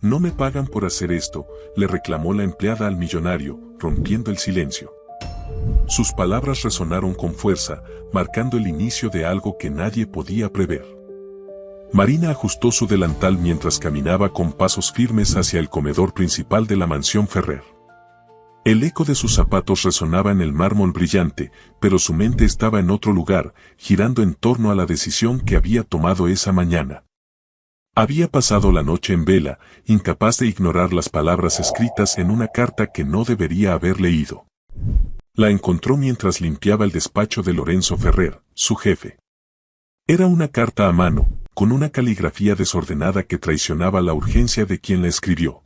No me pagan por hacer esto, le reclamó la empleada al millonario, rompiendo el silencio. Sus palabras resonaron con fuerza, marcando el inicio de algo que nadie podía prever. Marina ajustó su delantal mientras caminaba con pasos firmes hacia el comedor principal de la mansión Ferrer. El eco de sus zapatos resonaba en el mármol brillante, pero su mente estaba en otro lugar, girando en torno a la decisión que había tomado esa mañana. Había pasado la noche en vela, incapaz de ignorar las palabras escritas en una carta que no debería haber leído. La encontró mientras limpiaba el despacho de Lorenzo Ferrer, su jefe. Era una carta a mano, con una caligrafía desordenada que traicionaba la urgencia de quien la escribió.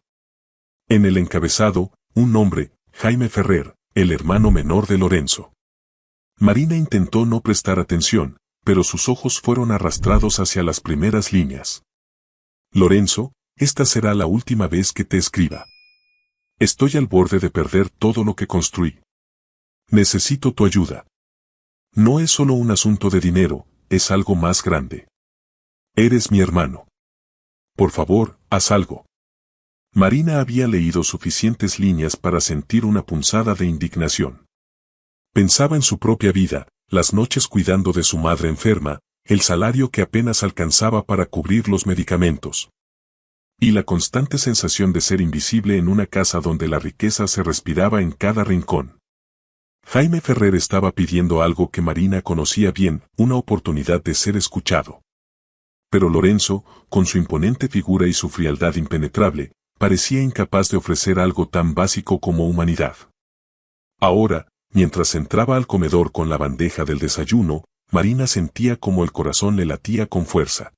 En el encabezado, un nombre, Jaime Ferrer, el hermano menor de Lorenzo. Marina intentó no prestar atención, pero sus ojos fueron arrastrados hacia las primeras líneas. Lorenzo, esta será la última vez que te escriba. Estoy al borde de perder todo lo que construí. Necesito tu ayuda. No es solo un asunto de dinero, es algo más grande. Eres mi hermano. Por favor, haz algo. Marina había leído suficientes líneas para sentir una punzada de indignación. Pensaba en su propia vida, las noches cuidando de su madre enferma, el salario que apenas alcanzaba para cubrir los medicamentos. Y la constante sensación de ser invisible en una casa donde la riqueza se respiraba en cada rincón. Jaime Ferrer estaba pidiendo algo que Marina conocía bien, una oportunidad de ser escuchado. Pero Lorenzo, con su imponente figura y su frialdad impenetrable, parecía incapaz de ofrecer algo tan básico como humanidad. Ahora, mientras entraba al comedor con la bandeja del desayuno, Marina sentía como el corazón le latía con fuerza.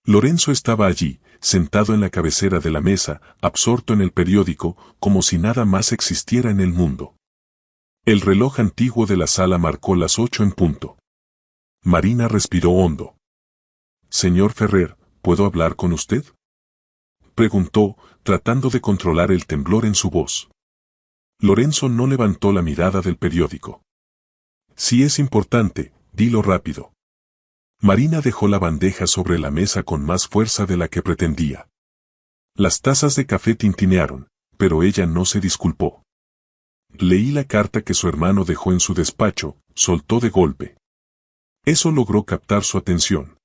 Lorenzo estaba allí, sentado en la cabecera de la mesa, absorto en el periódico, como si nada más existiera en el mundo. El reloj antiguo de la sala marcó las 8 en punto. Marina respiró hondo. «Señor Ferrer, ¿puedo hablar con usted?», preguntó, tratando de controlar el temblor en su voz. Lorenzo no levantó la mirada del periódico. «Si es importante, dilo rápido». Marina dejó la bandeja sobre la mesa con más fuerza de la que pretendía. Las tazas de café tintinearon, pero ella no se disculpó. «Leí la carta que su hermano dejó en su despacho», soltó de golpe. Eso logró captar su atención.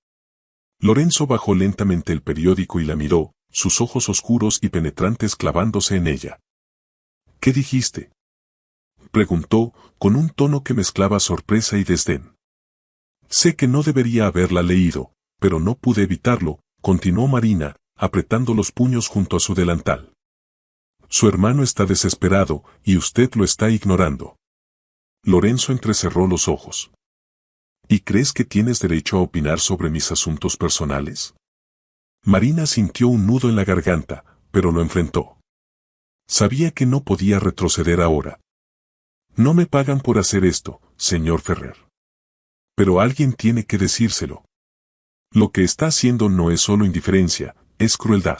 Lorenzo bajó lentamente el periódico y la miró, sus ojos oscuros y penetrantes clavándose en ella. «¿Qué dijiste?», preguntó, con un tono que mezclaba sorpresa y desdén. «Sé que no debería haberla leído, pero no pude evitarlo», continuó Marina, apretando los puños junto a su delantal. «Su hermano está desesperado, y usted lo está ignorando». Lorenzo entrecerró los ojos. «¿Y crees que tienes derecho a opinar sobre mis asuntos personales?». Marina sintió un nudo en la garganta, pero lo enfrentó. Sabía que no podía retroceder ahora. «No me pagan por hacer esto, señor Ferrer. Pero alguien tiene que decírselo. Lo que está haciendo no es solo indiferencia, es crueldad».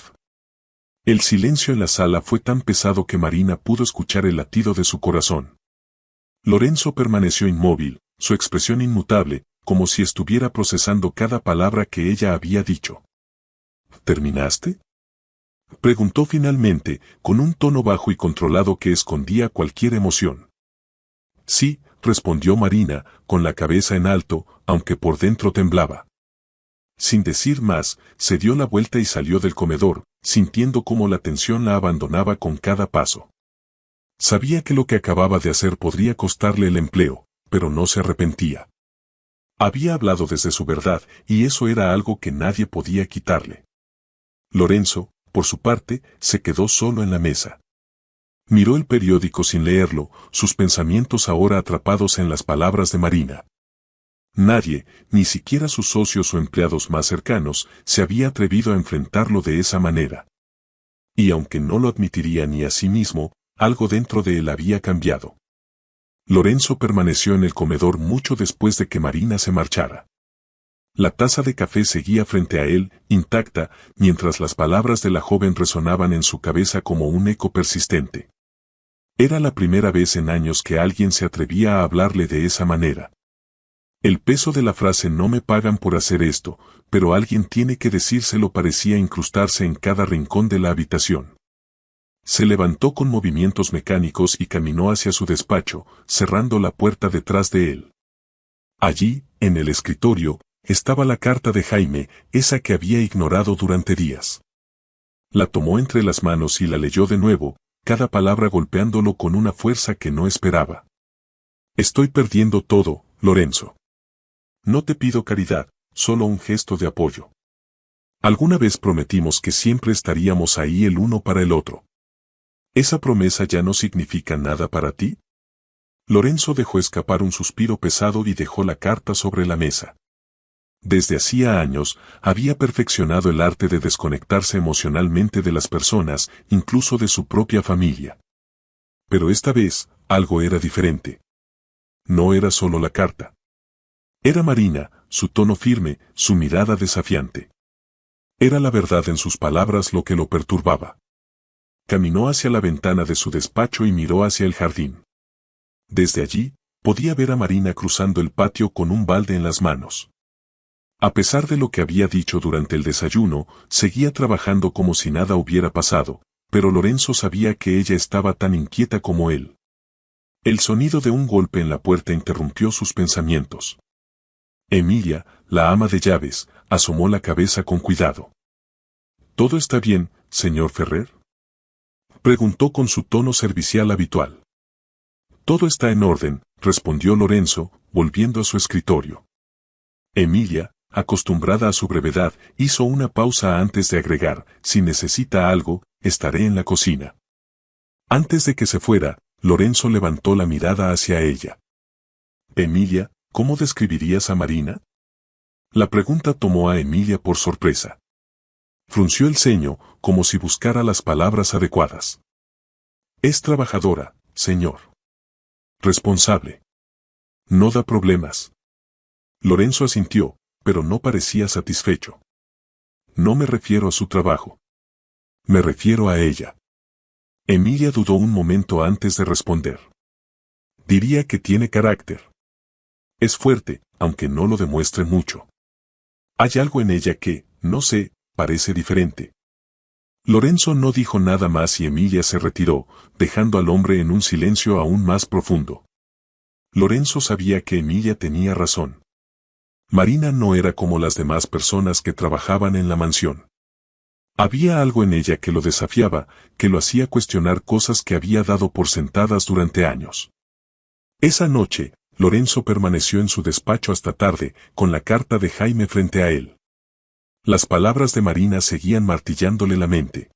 El silencio en la sala fue tan pesado que Marina pudo escuchar el latido de su corazón. Lorenzo permaneció inmóvil, su expresión inmutable, como si estuviera procesando cada palabra que ella había dicho. «¿Terminaste?», preguntó finalmente, con un tono bajo y controlado que escondía cualquier emoción. «Sí», respondió Marina, con la cabeza en alto, aunque por dentro temblaba. Sin decir más, se dio la vuelta y salió del comedor, sintiendo cómo la tensión la abandonaba con cada paso. Sabía que lo que acababa de hacer podría costarle el empleo, pero no se arrepentía. Había hablado desde su verdad, y eso era algo que nadie podía quitarle. Lorenzo, por su parte, se quedó solo en la mesa. Miró el periódico sin leerlo, sus pensamientos ahora atrapados en las palabras de Marina. Nadie, ni siquiera sus socios o empleados más cercanos, se había atrevido a enfrentarlo de esa manera. Y aunque no lo admitiría ni a sí mismo, algo dentro de él había cambiado. Lorenzo permaneció en el comedor mucho después de que Marina se marchara. La taza de café seguía frente a él, intacta, mientras las palabras de la joven resonaban en su cabeza como un eco persistente. Era la primera vez en años que alguien se atrevía a hablarle de esa manera. El peso de la frase "no me pagan por hacer esto, pero alguien tiene que decírselo" parecía incrustarse en cada rincón de la habitación. Se levantó con movimientos mecánicos y caminó hacia su despacho, cerrando la puerta detrás de él. Allí, en el escritorio, estaba la carta de Jaime, esa que había ignorado durante días. La tomó entre las manos y la leyó de nuevo, cada palabra golpeándolo con una fuerza que no esperaba. Estoy perdiendo todo, Lorenzo. No te pido caridad, solo un gesto de apoyo. Alguna vez prometimos que siempre estaríamos ahí el uno para el otro. ¿Esa promesa ya no significa nada para ti? Lorenzo dejó escapar un suspiro pesado y dejó la carta sobre la mesa. Desde hacía años, había perfeccionado el arte de desconectarse emocionalmente de las personas, incluso de su propia familia. Pero esta vez, algo era diferente. No era solo la carta. Era Marina, su tono firme, su mirada desafiante. Era la verdad en sus palabras lo que lo perturbaba. Caminó hacia la ventana de su despacho y miró hacia el jardín. Desde allí, podía ver a Marina cruzando el patio con un balde en las manos. A pesar de lo que había dicho durante el desayuno, seguía trabajando como si nada hubiera pasado, pero Lorenzo sabía que ella estaba tan inquieta como él. El sonido de un golpe en la puerta interrumpió sus pensamientos. Emilia, la ama de llaves, asomó la cabeza con cuidado. ¿Todo está bien, señor Ferrer?, preguntó con su tono servicial habitual. Todo está en orden, respondió Lorenzo, volviendo a su escritorio. Emilia, acostumbrada a su brevedad, hizo una pausa antes de agregar: si necesita algo, estaré en la cocina. Antes de que se fuera, Lorenzo levantó la mirada hacia ella. Emilia, ¿cómo describirías a Marina? La pregunta tomó a Emilia por sorpresa. Frunció el ceño, como si buscara las palabras adecuadas. Es trabajadora, señor. Responsable. No da problemas. Lorenzo asintió, pero no parecía satisfecho. No me refiero a su trabajo. Me refiero a ella. Emilia dudó un momento antes de responder. Diría que tiene carácter. Es fuerte, aunque no lo demuestre mucho. Hay algo en ella que, no sé, parece diferente. Lorenzo no dijo nada más y Emilia se retiró, dejando al hombre en un silencio aún más profundo. Lorenzo sabía que Emilia tenía razón. Marina no era como las demás personas que trabajaban en la mansión. Había algo en ella que lo desafiaba, que lo hacía cuestionar cosas que había dado por sentadas durante años. Esa noche, Lorenzo permaneció en su despacho hasta tarde, con la carta de Jaime frente a él. Las palabras de Marina seguían martillándole la mente.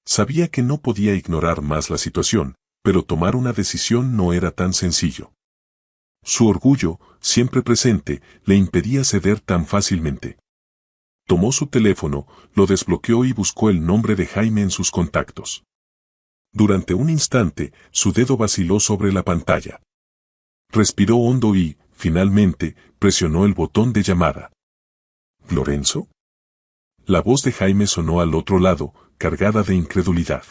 Sabía que no podía ignorar más la situación, pero tomar una decisión no era tan sencillo. Su orgullo, siempre presente, le impedía ceder tan fácilmente. Tomó su teléfono, lo desbloqueó y buscó el nombre de Jaime en sus contactos. Durante un instante, su dedo vaciló sobre la pantalla. Respiró hondo y, finalmente, presionó el botón de llamada. ¿Lorenzo? La voz de Jaime sonó al otro lado, cargada de incredulidad.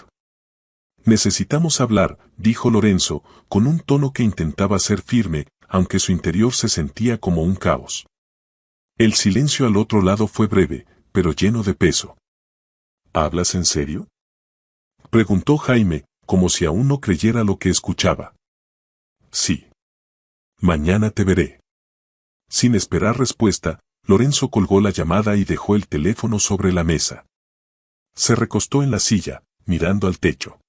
Necesitamos hablar, dijo Lorenzo, con un tono que intentaba ser firme, aunque su interior se sentía como un caos. El silencio al otro lado fue breve, pero lleno de peso. ¿Hablas en serio?, preguntó Jaime, como si aún no creyera lo que escuchaba. Sí. Mañana te veré. Sin esperar respuesta, Lorenzo colgó la llamada y dejó el teléfono sobre la mesa. Se recostó en la silla, mirando al techo.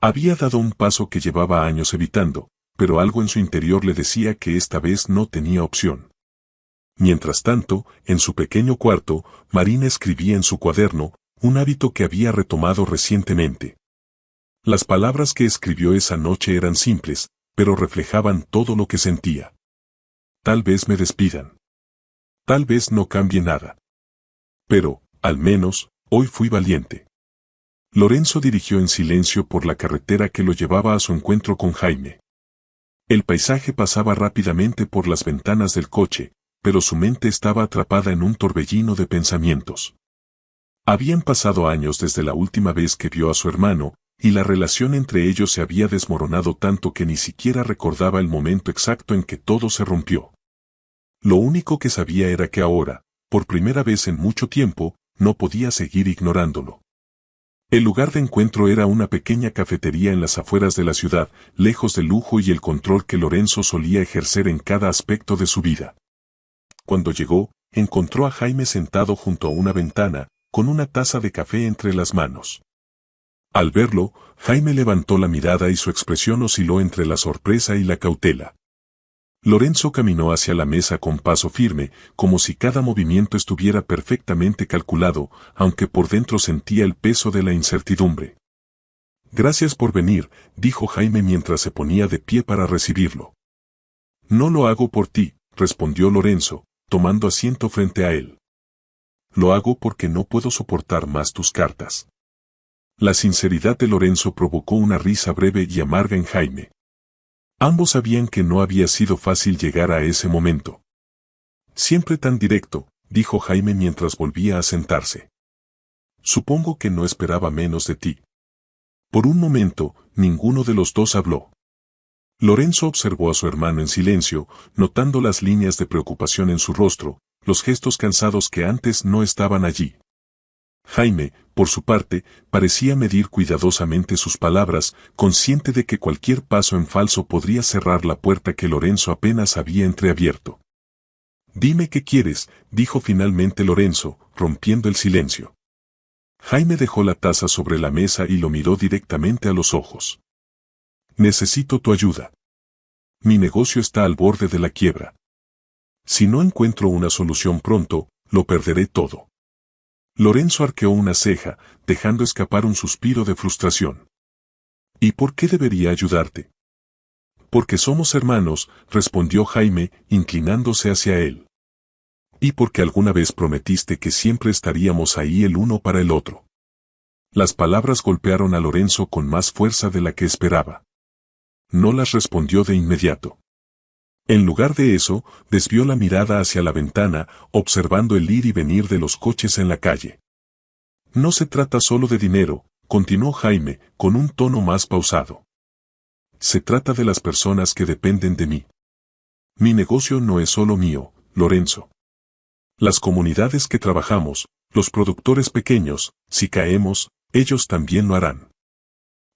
Había dado un paso que llevaba años evitando, pero algo en su interior le decía que esta vez no tenía opción. Mientras tanto, en su pequeño cuarto, Marina escribía en su cuaderno, un hábito que había retomado recientemente. Las palabras que escribió esa noche eran simples, pero reflejaban todo lo que sentía. Tal vez me despidan. Tal vez no cambie nada. Pero, al menos, hoy fui valiente. Lorenzo dirigió en silencio por la carretera que lo llevaba a su encuentro con Jaime. El paisaje pasaba rápidamente por las ventanas del coche, pero su mente estaba atrapada en un torbellino de pensamientos. Habían pasado años desde la última vez que vio a su hermano, y la relación entre ellos se había desmoronado tanto que ni siquiera recordaba el momento exacto en que todo se rompió. Lo único que sabía era que ahora, por primera vez en mucho tiempo, no podía seguir ignorándolo. El lugar de encuentro era una pequeña cafetería en las afueras de la ciudad, lejos del lujo y el control que Lorenzo solía ejercer en cada aspecto de su vida. Cuando llegó, encontró a Jaime sentado junto a una ventana, con una taza de café entre las manos. Al verlo, Jaime levantó la mirada y su expresión osciló entre la sorpresa y la cautela. Lorenzo caminó hacia la mesa con paso firme, como si cada movimiento estuviera perfectamente calculado, aunque por dentro sentía el peso de la incertidumbre. «Gracias por venir», dijo Jaime mientras se ponía de pie para recibirlo. «No lo hago por ti», respondió Lorenzo, tomando asiento frente a él. «Lo hago porque no puedo soportar más tus cartas». La sinceridad de Lorenzo provocó una risa breve y amarga en Jaime. Ambos sabían que no había sido fácil llegar a ese momento. «Siempre tan directo», dijo Jaime mientras volvía a sentarse. «Supongo que no esperaba menos de ti». Por un momento, ninguno de los dos habló. Lorenzo observó a su hermano en silencio, notando las líneas de preocupación en su rostro, los gestos cansados que antes no estaban allí. Jaime, por su parte, parecía medir cuidadosamente sus palabras, consciente de que cualquier paso en falso podría cerrar la puerta que Lorenzo apenas había entreabierto. «Dime qué quieres», dijo finalmente Lorenzo, rompiendo el silencio. Jaime dejó la taza sobre la mesa y lo miró directamente a los ojos. «Necesito tu ayuda. Mi negocio está al borde de la quiebra. Si no encuentro una solución pronto, lo perderé todo». Lorenzo arqueó una ceja, dejando escapar un suspiro de frustración. «¿Y por qué debería ayudarte?» «Porque somos hermanos», respondió Jaime, inclinándose hacia él. «Y porque alguna vez prometiste que siempre estaríamos ahí el uno para el otro». Las palabras golpearon a Lorenzo con más fuerza de la que esperaba. No las respondió de inmediato. En lugar de eso, desvió la mirada hacia la ventana, observando el ir y venir de los coches en la calle. «No se trata solo de dinero», continuó Jaime, con un tono más pausado. «Se trata de las personas que dependen de mí. Mi negocio no es solo mío, Lorenzo. Las comunidades que trabajamos, los productores pequeños, si caemos, ellos también lo harán».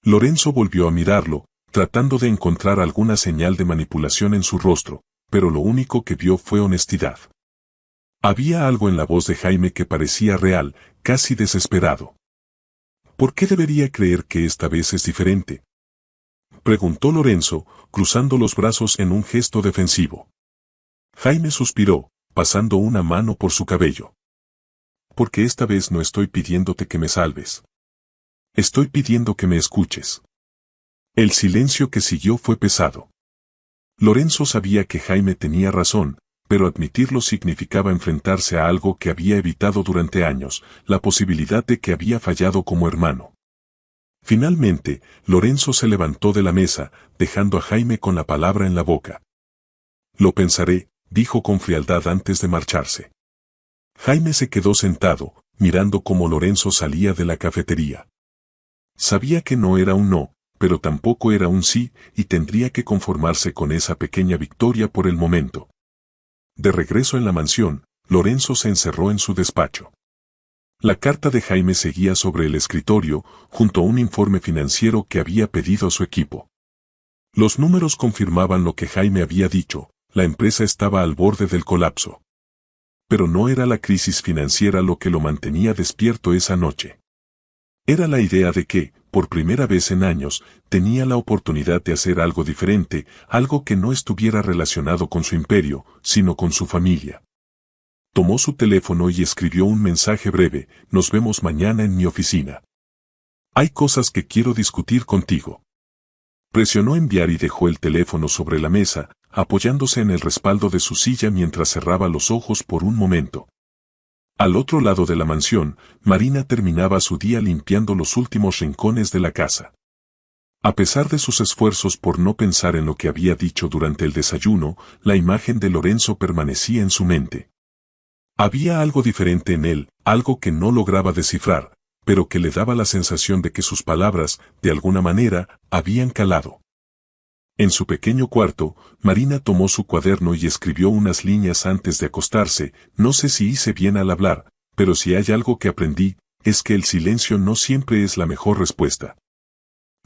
Lorenzo volvió a mirarlo, tratando de encontrar alguna señal de manipulación en su rostro, pero lo único que vio fue honestidad. Había algo en la voz de Jaime que parecía real, casi desesperado. «¿Por qué debería creer que esta vez es diferente?», preguntó Lorenzo, cruzando los brazos en un gesto defensivo. Jaime suspiró, pasando una mano por su cabello. «Porque esta vez no estoy pidiéndote que me salves. Estoy pidiendo que me escuches». El silencio que siguió fue pesado. Lorenzo sabía que Jaime tenía razón, pero admitirlo significaba enfrentarse a algo que había evitado durante años, la posibilidad de que había fallado como hermano. Finalmente, Lorenzo se levantó de la mesa, dejando a Jaime con la palabra en la boca. «Lo pensaré», dijo con frialdad antes de marcharse. Jaime se quedó sentado, mirando cómo Lorenzo salía de la cafetería. Sabía que no era un no, pero tampoco era un sí, y tendría que conformarse con esa pequeña victoria por el momento. De regreso en la mansión, Lorenzo se encerró en su despacho. La carta de Jaime seguía sobre el escritorio, junto a un informe financiero que había pedido a su equipo. Los números confirmaban lo que Jaime había dicho, la empresa estaba al borde del colapso. Pero no era la crisis financiera lo que lo mantenía despierto esa noche. Era la idea de que, por primera vez en años, tenía la oportunidad de hacer algo diferente, algo que no estuviera relacionado con su imperio, sino con su familia. Tomó su teléfono y escribió un mensaje breve: «Nos vemos mañana en mi oficina. Hay cosas que quiero discutir contigo». Presionó enviar y dejó el teléfono sobre la mesa, apoyándose en el respaldo de su silla mientras cerraba los ojos por un momento. Al otro lado de la mansión, Marina terminaba su día limpiando los últimos rincones de la casa. A pesar de sus esfuerzos por no pensar en lo que había dicho durante el desayuno, la imagen de Lorenzo permanecía en su mente. Había algo diferente en él, algo que no lograba descifrar, pero que le daba la sensación de que sus palabras, de alguna manera, habían calado. En su pequeño cuarto, Marina tomó su cuaderno y escribió unas líneas antes de acostarse. No sé si hice bien al hablar, pero si hay algo que aprendí, es que el silencio no siempre es la mejor respuesta.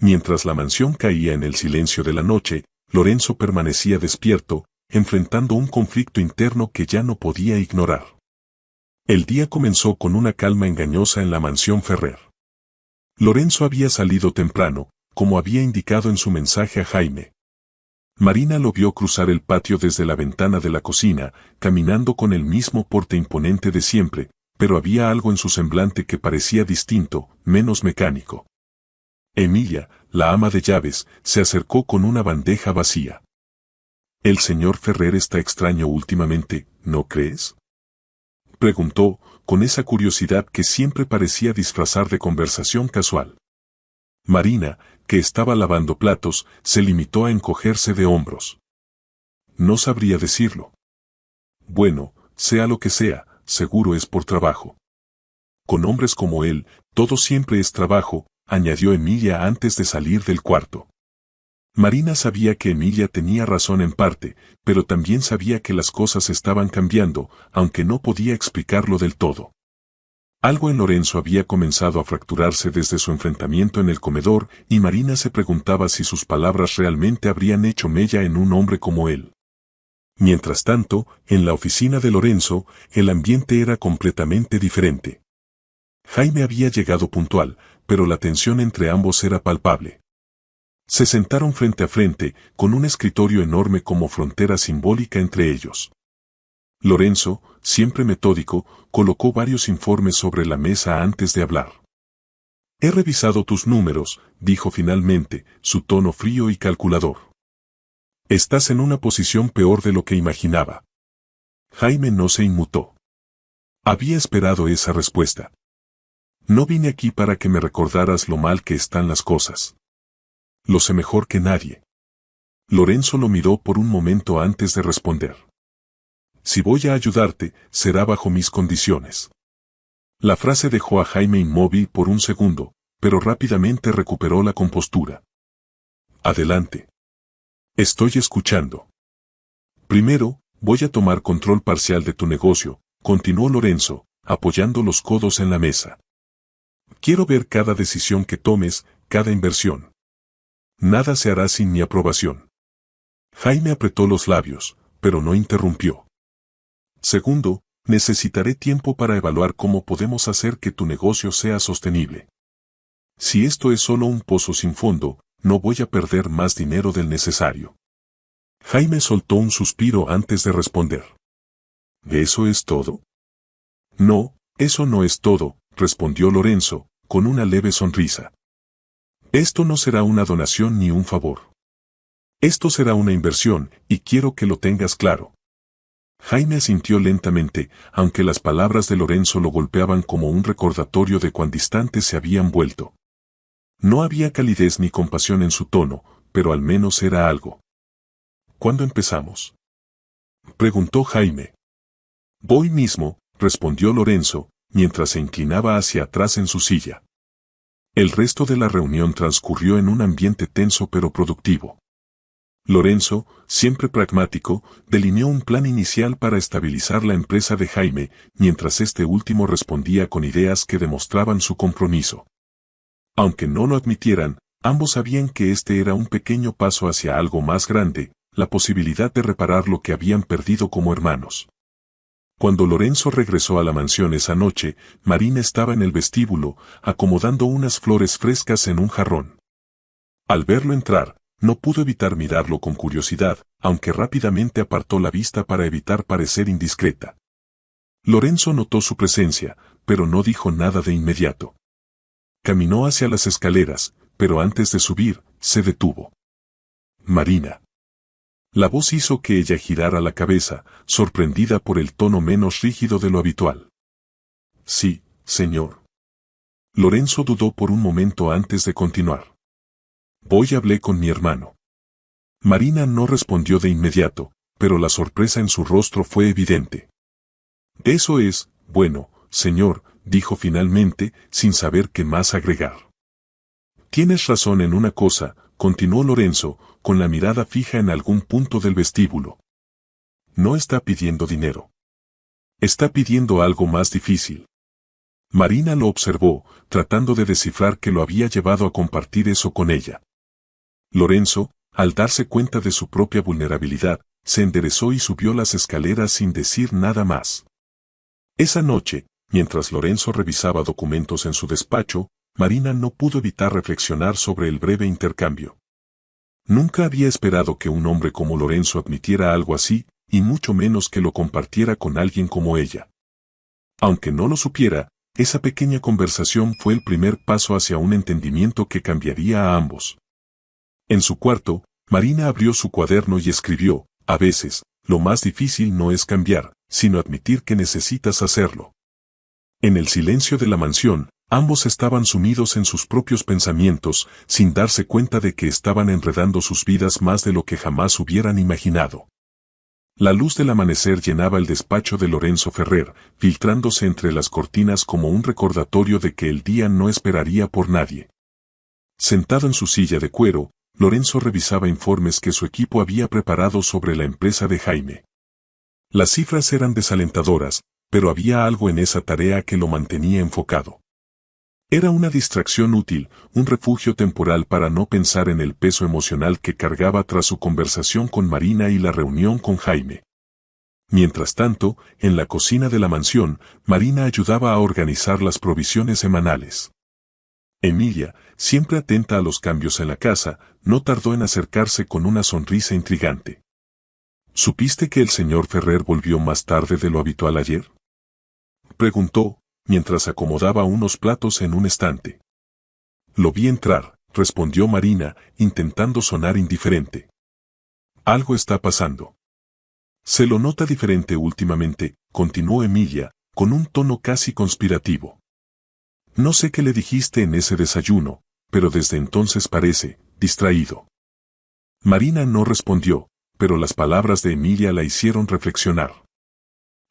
Mientras la mansión caía en el silencio de la noche, Lorenzo permanecía despierto, enfrentando un conflicto interno que ya no podía ignorar. El día comenzó con una calma engañosa en la mansión Ferrer. Lorenzo había salido temprano, como había indicado en su mensaje a Jaime. Marina lo vio cruzar el patio desde la ventana de la cocina, caminando con el mismo porte imponente de siempre, pero había algo en su semblante que parecía distinto, menos mecánico. Emilia, la ama de llaves, se acercó con una bandeja vacía. «El señor Ferrer está extraño últimamente, ¿no crees?», preguntó, con esa curiosidad que siempre parecía disfrazar de conversación casual. Marina, que estaba lavando platos, se limitó a encogerse de hombros. «No sabría decirlo». «Bueno, sea lo que sea, seguro es por trabajo». «Con hombres como él, todo siempre es trabajo», añadió Emilia antes de salir del cuarto. Marina sabía que Emilia tenía razón en parte, pero también sabía que las cosas estaban cambiando, aunque no podía explicarlo del todo. Algo en Lorenzo había comenzado a fracturarse desde su enfrentamiento en el comedor, y Marina se preguntaba si sus palabras realmente habrían hecho mella en un hombre como él. Mientras tanto, en la oficina de Lorenzo, el ambiente era completamente diferente. Jaime había llegado puntual, pero la tensión entre ambos era palpable. Se sentaron frente a frente, con un escritorio enorme como frontera simbólica entre ellos. Lorenzo, siempre metódico, colocó varios informes sobre la mesa antes de hablar. «He revisado tus números», dijo finalmente, su tono frío y calculador. «Estás en una posición peor de lo que imaginaba». Jaime no se inmutó. Había esperado esa respuesta. «No vine aquí para que me recordaras lo mal que están las cosas. Lo sé mejor que nadie». Lorenzo lo miró por un momento antes de responder. «Si voy a ayudarte, será bajo mis condiciones». La frase dejó a Jaime inmóvil por un segundo, pero rápidamente recuperó la compostura. «Adelante. Estoy escuchando». «Primero, voy a tomar control parcial de tu negocio», continuó Lorenzo, apoyando los codos en la mesa. «Quiero ver cada decisión que tomes, cada inversión. Nada se hará sin mi aprobación». Jaime apretó los labios, pero no interrumpió. «Segundo, necesitaré tiempo para evaluar cómo podemos hacer que tu negocio sea sostenible. Si esto es solo un pozo sin fondo, no voy a perder más dinero del necesario». Jaime soltó un suspiro antes de responder. «¿Eso es todo?». «No, eso no es todo», respondió Lorenzo, con una leve sonrisa. «Esto no será una donación ni un favor. Esto será una inversión, y quiero que lo tengas claro». Jaime asintió lentamente, aunque las palabras de Lorenzo lo golpeaban como un recordatorio de cuán distantes se habían vuelto. No había calidez ni compasión en su tono, pero al menos era algo. «¿Cuándo empezamos?», preguntó Jaime. «Voy mismo», respondió Lorenzo, mientras se inclinaba hacia atrás en su silla. El resto de la reunión transcurrió en un ambiente tenso pero productivo. Lorenzo, siempre pragmático, delineó un plan inicial para estabilizar la empresa de Jaime, mientras este último respondía con ideas que demostraban su compromiso. Aunque no lo admitieran, ambos sabían que este era un pequeño paso hacia algo más grande, la posibilidad de reparar lo que habían perdido como hermanos. Cuando Lorenzo regresó a la mansión esa noche, Marina estaba en el vestíbulo, acomodando unas flores frescas en un jarrón. Al verlo entrar, no pudo evitar mirarlo con curiosidad, aunque rápidamente apartó la vista para evitar parecer indiscreta. Lorenzo notó su presencia, pero no dijo nada de inmediato. Caminó hacia las escaleras, pero antes de subir, se detuvo. «Marina». La voz hizo que ella girara la cabeza, sorprendida por el tono menos rígido de lo habitual. «Sí, señor». Lorenzo dudó por un momento antes de continuar. «Voy y hablé con mi hermano». Marina no respondió de inmediato, pero la sorpresa en su rostro fue evidente. «Eso es, bueno, señor», dijo finalmente, sin saber qué más agregar. «Tienes razón en una cosa», continuó Lorenzo, con la mirada fija en algún punto del vestíbulo. No está pidiendo dinero. Está pidiendo algo más difícil. Marina lo observó, tratando de descifrar qué lo había llevado a compartir eso con ella. Lorenzo, al darse cuenta de su propia vulnerabilidad, se enderezó y subió las escaleras sin decir nada más. Esa noche, mientras Lorenzo revisaba documentos en su despacho, Marina no pudo evitar reflexionar sobre el breve intercambio. Nunca había esperado que un hombre como Lorenzo admitiera algo así, y mucho menos que lo compartiera con alguien como ella. Aunque no lo supiera, esa pequeña conversación fue el primer paso hacia un entendimiento que cambiaría a ambos. En su cuarto, Marina abrió su cuaderno y escribió: a veces, lo más difícil no es cambiar, sino admitir que necesitas hacerlo. En el silencio de la mansión, ambos estaban sumidos en sus propios pensamientos, sin darse cuenta de que estaban enredando sus vidas más de lo que jamás hubieran imaginado. La luz del amanecer llenaba el despacho de Lorenzo Ferrer, filtrándose entre las cortinas como un recordatorio de que el día no esperaría por nadie. Sentado en su silla de cuero, Lorenzo revisaba informes que su equipo había preparado sobre la empresa de Jaime. Las cifras eran desalentadoras, pero había algo en esa tarea que lo mantenía enfocado. Era una distracción útil, un refugio temporal para no pensar en el peso emocional que cargaba tras su conversación con Marina y la reunión con Jaime. Mientras tanto, en la cocina de la mansión, Marina ayudaba a organizar las provisiones semanales. Emilia, siempre atenta a los cambios en la casa, no tardó en acercarse con una sonrisa intrigante. ¿Supiste que el señor Ferrer volvió más tarde de lo habitual ayer?, preguntó, mientras acomodaba unos platos en un estante. Lo vi entrar, respondió Marina, intentando sonar indiferente. Algo está pasando. Se lo nota diferente últimamente, continuó Emilia, con un tono casi conspirativo. No sé qué le dijiste en ese desayuno, pero desde entonces parece distraído. Marina no respondió, pero las palabras de Emilia la hicieron reflexionar.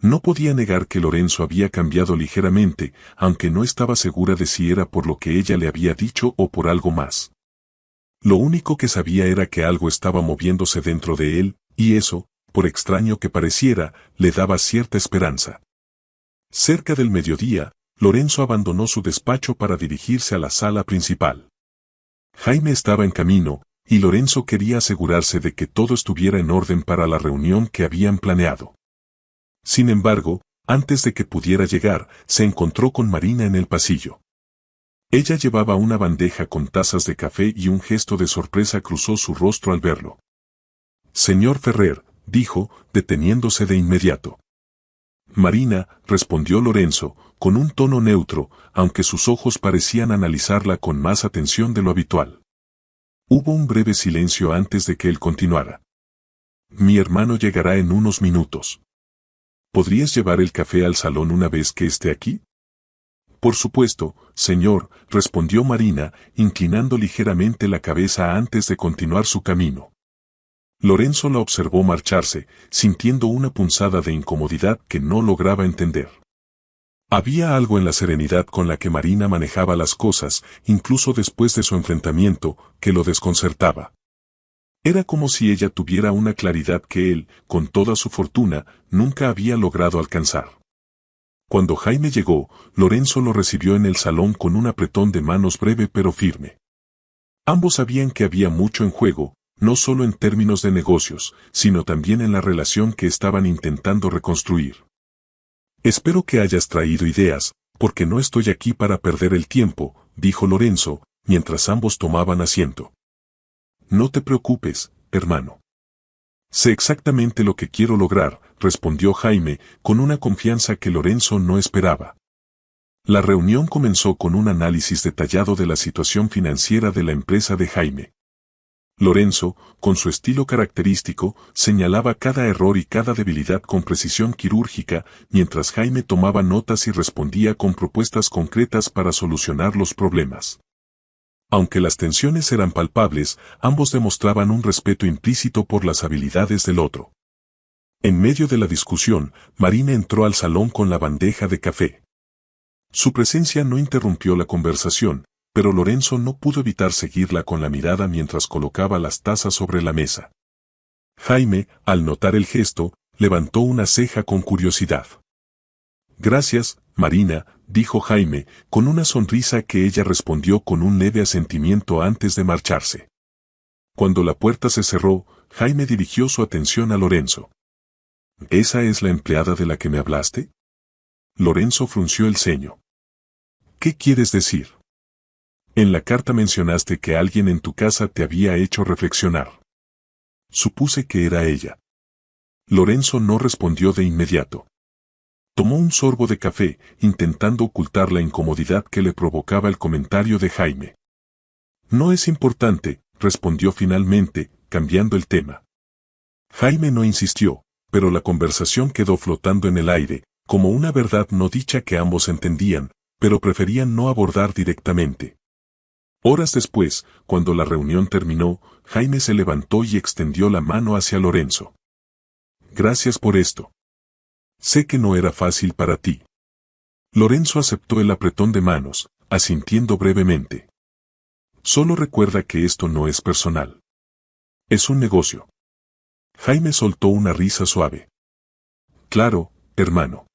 No podía negar que Lorenzo había cambiado ligeramente, aunque no estaba segura de si era por lo que ella le había dicho o por algo más. Lo único que sabía era que algo estaba moviéndose dentro de él, y eso, por extraño que pareciera, le daba cierta esperanza. Cerca del mediodía, Lorenzo abandonó su despacho para dirigirse a la sala principal. Jaime estaba en camino, y Lorenzo quería asegurarse de que todo estuviera en orden para la reunión que habían planeado. Sin embargo, antes de que pudiera llegar, se encontró con Marina en el pasillo. Ella llevaba una bandeja con tazas de café y un gesto de sorpresa cruzó su rostro al verlo. Señor Ferrer, dijo, deteniéndose de inmediato. Marina, respondió Lorenzo, con un tono neutro, aunque sus ojos parecían analizarla con más atención de lo habitual. Hubo un breve silencio antes de que él continuara. Mi hermano llegará en unos minutos. ¿Podrías llevar el café al salón una vez que esté aquí? Por supuesto, señor, respondió Marina, inclinando ligeramente la cabeza antes de continuar su camino. Lorenzo la observó marcharse, sintiendo una punzada de incomodidad que no lograba entender. Había algo en la serenidad con la que Marina manejaba las cosas, incluso después de su enfrentamiento, que lo desconcertaba. Era como si ella tuviera una claridad que él, con toda su fortuna, nunca había logrado alcanzar. Cuando Jaime llegó, Lorenzo lo recibió en el salón con un apretón de manos breve pero firme. Ambos sabían que había mucho en juego, no solo en términos de negocios, sino también en la relación que estaban intentando reconstruir. Espero que hayas traído ideas, porque no estoy aquí para perder el tiempo, dijo Lorenzo, mientras ambos tomaban asiento. No te preocupes, hermano. Sé exactamente lo que quiero lograr, respondió Jaime, con una confianza que Lorenzo no esperaba. La reunión comenzó con un análisis detallado de la situación financiera de la empresa de Jaime. Lorenzo, con su estilo característico, señalaba cada error y cada debilidad con precisión quirúrgica, mientras Jaime tomaba notas y respondía con propuestas concretas para solucionar los problemas. Aunque las tensiones eran palpables, ambos demostraban un respeto implícito por las habilidades del otro. En medio de la discusión, Marina entró al salón con la bandeja de café. Su presencia no interrumpió la conversación, pero Lorenzo no pudo evitar seguirla con la mirada mientras colocaba las tazas sobre la mesa. Jaime, al notar el gesto, levantó una ceja con curiosidad. Gracias, Marina, dijo Jaime, con una sonrisa que ella respondió con un leve asentimiento antes de marcharse. Cuando la puerta se cerró, Jaime dirigió su atención a Lorenzo. ¿Esa es la empleada de la que me hablaste? Lorenzo frunció el ceño. ¿Qué quieres decir? En la carta mencionaste que alguien en tu casa te había hecho reflexionar. Supuse que era ella. Lorenzo no respondió de inmediato. Tomó un sorbo de café, intentando ocultar la incomodidad que le provocaba el comentario de Jaime. No es importante, respondió finalmente, cambiando el tema. Jaime no insistió, pero la conversación quedó flotando en el aire, como una verdad no dicha que ambos entendían, pero preferían no abordar directamente. Horas después, cuando la reunión terminó, Jaime se levantó y extendió la mano hacia Lorenzo. Gracias por esto. Sé que no era fácil para ti. Lorenzo aceptó el apretón de manos, asintiendo brevemente. Solo recuerda que esto no es personal. Es un negocio. Jaime soltó una risa suave. Claro, hermano.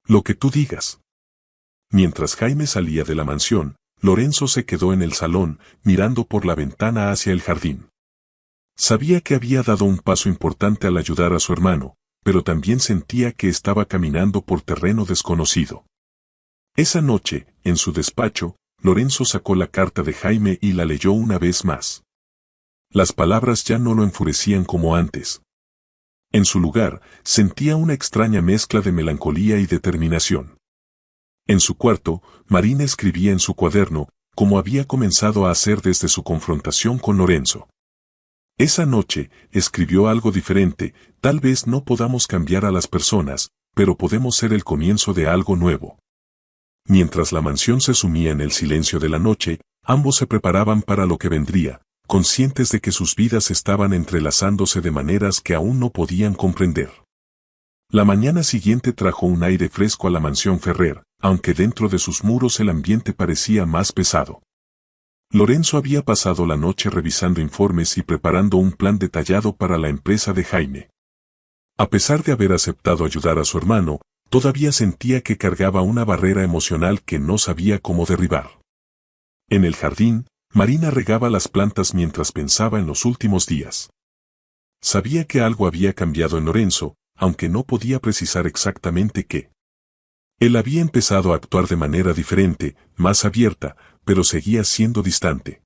Lo que tú digas. Mientras Jaime salía de la mansión, Lorenzo se quedó en el salón, mirando por la ventana hacia el jardín. Sabía que había dado un paso importante al ayudar a su hermano, pero también sentía que estaba caminando por terreno desconocido. Esa noche, en su despacho, Lorenzo sacó la carta de Jaime y la leyó una vez más. Las palabras ya no lo enfurecían como antes. En su lugar, sentía una extraña mezcla de melancolía y determinación. En su cuarto, Marina escribía en su cuaderno, como había comenzado a hacer desde su confrontación con Lorenzo. Esa noche, escribió algo diferente: tal vez no podamos cambiar a las personas, pero podemos ser el comienzo de algo nuevo. Mientras la mansión se sumía en el silencio de la noche, ambos se preparaban para lo que vendría, conscientes de que sus vidas estaban entrelazándose de maneras que aún no podían comprender. La mañana siguiente trajo un aire fresco a la mansión Ferrer, aunque dentro de sus muros el ambiente parecía más pesado. Lorenzo había pasado la noche revisando informes y preparando un plan detallado para la empresa de Jaime. A pesar de haber aceptado ayudar a su hermano, todavía sentía que cargaba una barrera emocional que no sabía cómo derribar. En el jardín, Marina regaba las plantas mientras pensaba en los últimos días. Sabía que algo había cambiado en Lorenzo, aunque no podía precisar exactamente qué. Él había empezado a actuar de manera diferente, más abierta, pero seguía siendo distante.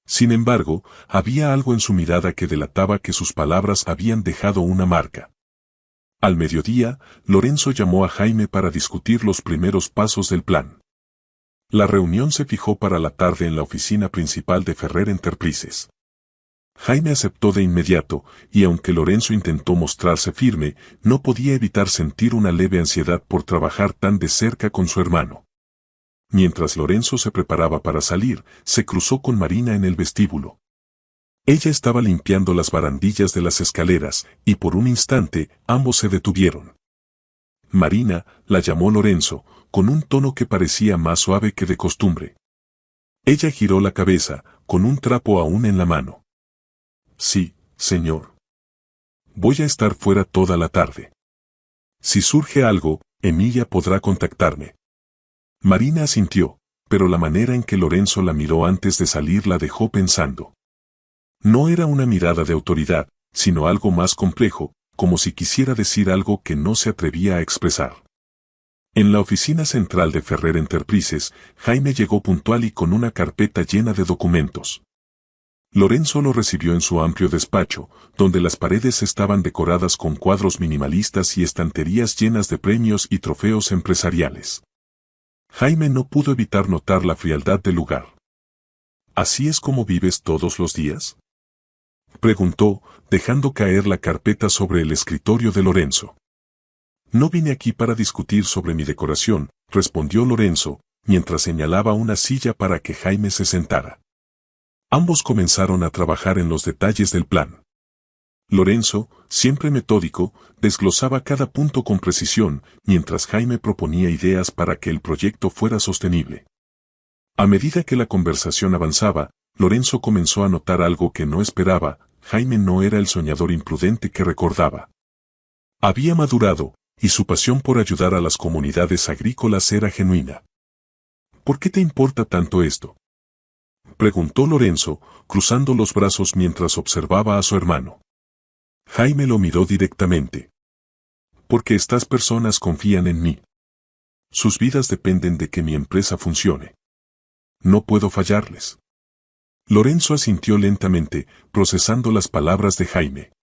Sin embargo, había algo en su mirada que delataba que sus palabras habían dejado una marca. Al mediodía, Lorenzo llamó a Jaime para discutir los primeros pasos del plan. La reunión se fijó para la tarde en la oficina principal de Ferrer Enterprises. Jaime aceptó de inmediato, y aunque Lorenzo intentó mostrarse firme, no podía evitar sentir una leve ansiedad por trabajar tan de cerca con su hermano. Mientras Lorenzo se preparaba para salir, se cruzó con Marina en el vestíbulo. Ella estaba limpiando las barandillas de las escaleras, y por un instante, ambos se detuvieron. Marina, la llamó Lorenzo, con un tono que parecía más suave que de costumbre. Ella giró la cabeza, con un trapo aún en la mano. Sí, señor. Voy a estar fuera toda la tarde. Si surge algo, Emilia podrá contactarme. Marina asintió, pero la manera en que Lorenzo la miró antes de salir la dejó pensando. No era una mirada de autoridad, sino algo más complejo, como si quisiera decir algo que no se atrevía a expresar. En la oficina central de Ferrer Enterprises, Jaime llegó puntual y con una carpeta llena de documentos. Lorenzo lo recibió en su amplio despacho, donde las paredes estaban decoradas con cuadros minimalistas y estanterías llenas de premios y trofeos empresariales. Jaime no pudo evitar notar la frialdad del lugar. ¿Así es como vives todos los días?, preguntó, dejando caer la carpeta sobre el escritorio de Lorenzo. No vine aquí para discutir sobre mi decoración, respondió Lorenzo, mientras señalaba una silla para que Jaime se sentara. Ambos comenzaron a trabajar en los detalles del plan. Lorenzo, siempre metódico, desglosaba cada punto con precisión, mientras Jaime proponía ideas para que el proyecto fuera sostenible. A medida que la conversación avanzaba, Lorenzo comenzó a notar algo que no esperaba: Jaime no era el soñador imprudente que recordaba. Había madurado, y su pasión por ayudar a las comunidades agrícolas era genuina. ¿Por qué te importa tanto esto?, preguntó Lorenzo, cruzando los brazos mientras observaba a su hermano. Jaime lo miró directamente. Porque estas personas confían en mí. Sus vidas dependen de que mi empresa funcione. No puedo fallarles. Lorenzo asintió lentamente, procesando las palabras de Jaime.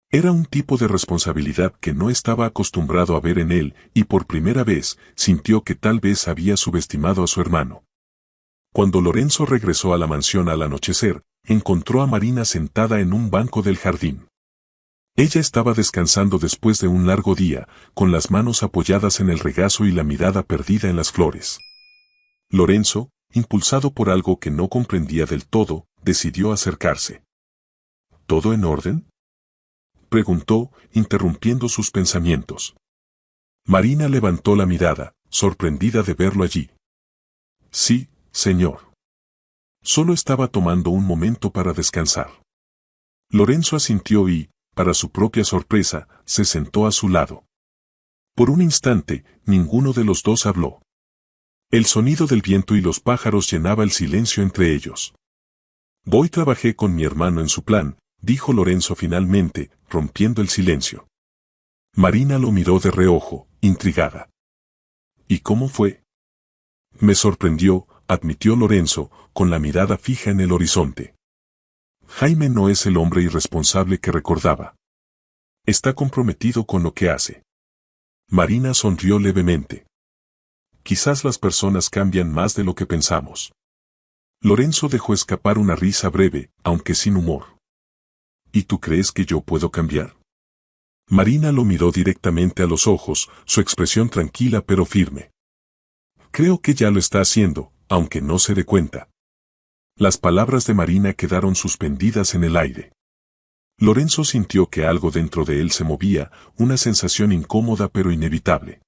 Era un tipo de responsabilidad que no estaba acostumbrado a ver en él, y por primera vez sintió que tal vez había subestimado a su hermano. Cuando Lorenzo regresó a la mansión al anochecer, encontró a Marina sentada en un banco del jardín. Ella estaba descansando después de un largo día, con las manos apoyadas en el regazo y la mirada perdida en las flores. Lorenzo, impulsado por algo que no comprendía del todo, decidió acercarse. ¿Todo en orden?, preguntó, interrumpiendo sus pensamientos. Marina levantó la mirada, sorprendida de verlo allí. Sí, señor. Solo estaba tomando un momento para descansar. Lorenzo asintió y, para su propia sorpresa, se sentó a su lado. Por un instante, ninguno de los dos habló. El sonido del viento y los pájaros llenaba el silencio entre ellos. Hoy trabajé con mi hermano en su plan, dijo Lorenzo finalmente, rompiendo el silencio. Marina lo miró de reojo, intrigada. ¿Y cómo fue? Me sorprendió, admitió Lorenzo, con la mirada fija en el horizonte. Jaime no es el hombre irresponsable que recordaba. Está comprometido con lo que hace. Marina sonrió levemente. Quizás las personas cambian más de lo que pensamos. Lorenzo dejó escapar una risa breve, aunque sin humor. ¿Y tú crees que yo puedo cambiar? Marina lo miró directamente a los ojos, su expresión tranquila pero firme. Creo que ya lo está haciendo, aunque no se dé cuenta. Las palabras de Marina quedaron suspendidas en el aire. Lorenzo sintió que algo dentro de él se movía, una sensación incómoda pero inevitable.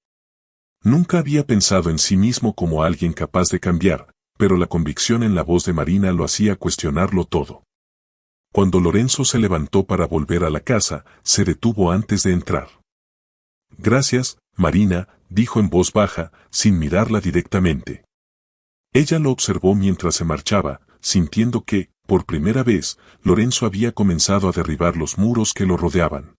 Nunca había pensado en sí mismo como alguien capaz de cambiar, pero la convicción en la voz de Marina lo hacía cuestionarlo todo. Cuando Lorenzo se levantó para volver a la casa, se detuvo antes de entrar. Gracias, Marina, dijo en voz baja, sin mirarla directamente. Ella lo observó mientras se marchaba, sintiendo que, por primera vez, Lorenzo había comenzado a derribar los muros que lo rodeaban.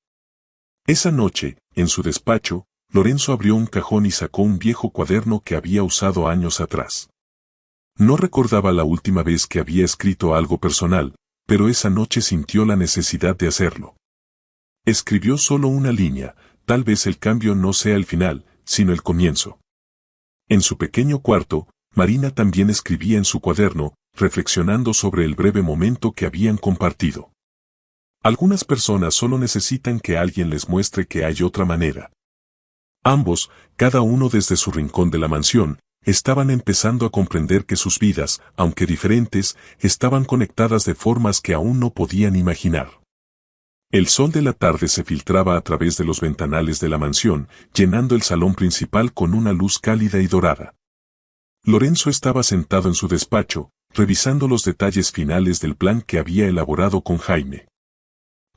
Esa noche, en su despacho, Lorenzo abrió un cajón y sacó un viejo cuaderno que había usado años atrás. No recordaba la última vez que había escrito algo personal, pero esa noche sintió la necesidad de hacerlo. Escribió solo una línea: tal vez el cambio no sea el final, sino el comienzo. En su pequeño cuarto, Marina también escribía en su cuaderno, reflexionando sobre el breve momento que habían compartido. Algunas personas solo necesitan que alguien les muestre que hay otra manera. Ambos, cada uno desde su rincón de la mansión, estaban empezando a comprender que sus vidas, aunque diferentes, estaban conectadas de formas que aún no podían imaginar. El sol de la tarde se filtraba a través de los ventanales de la mansión, llenando el salón principal con una luz cálida y dorada. Lorenzo estaba sentado en su despacho, revisando los detalles finales del plan que había elaborado con Jaime.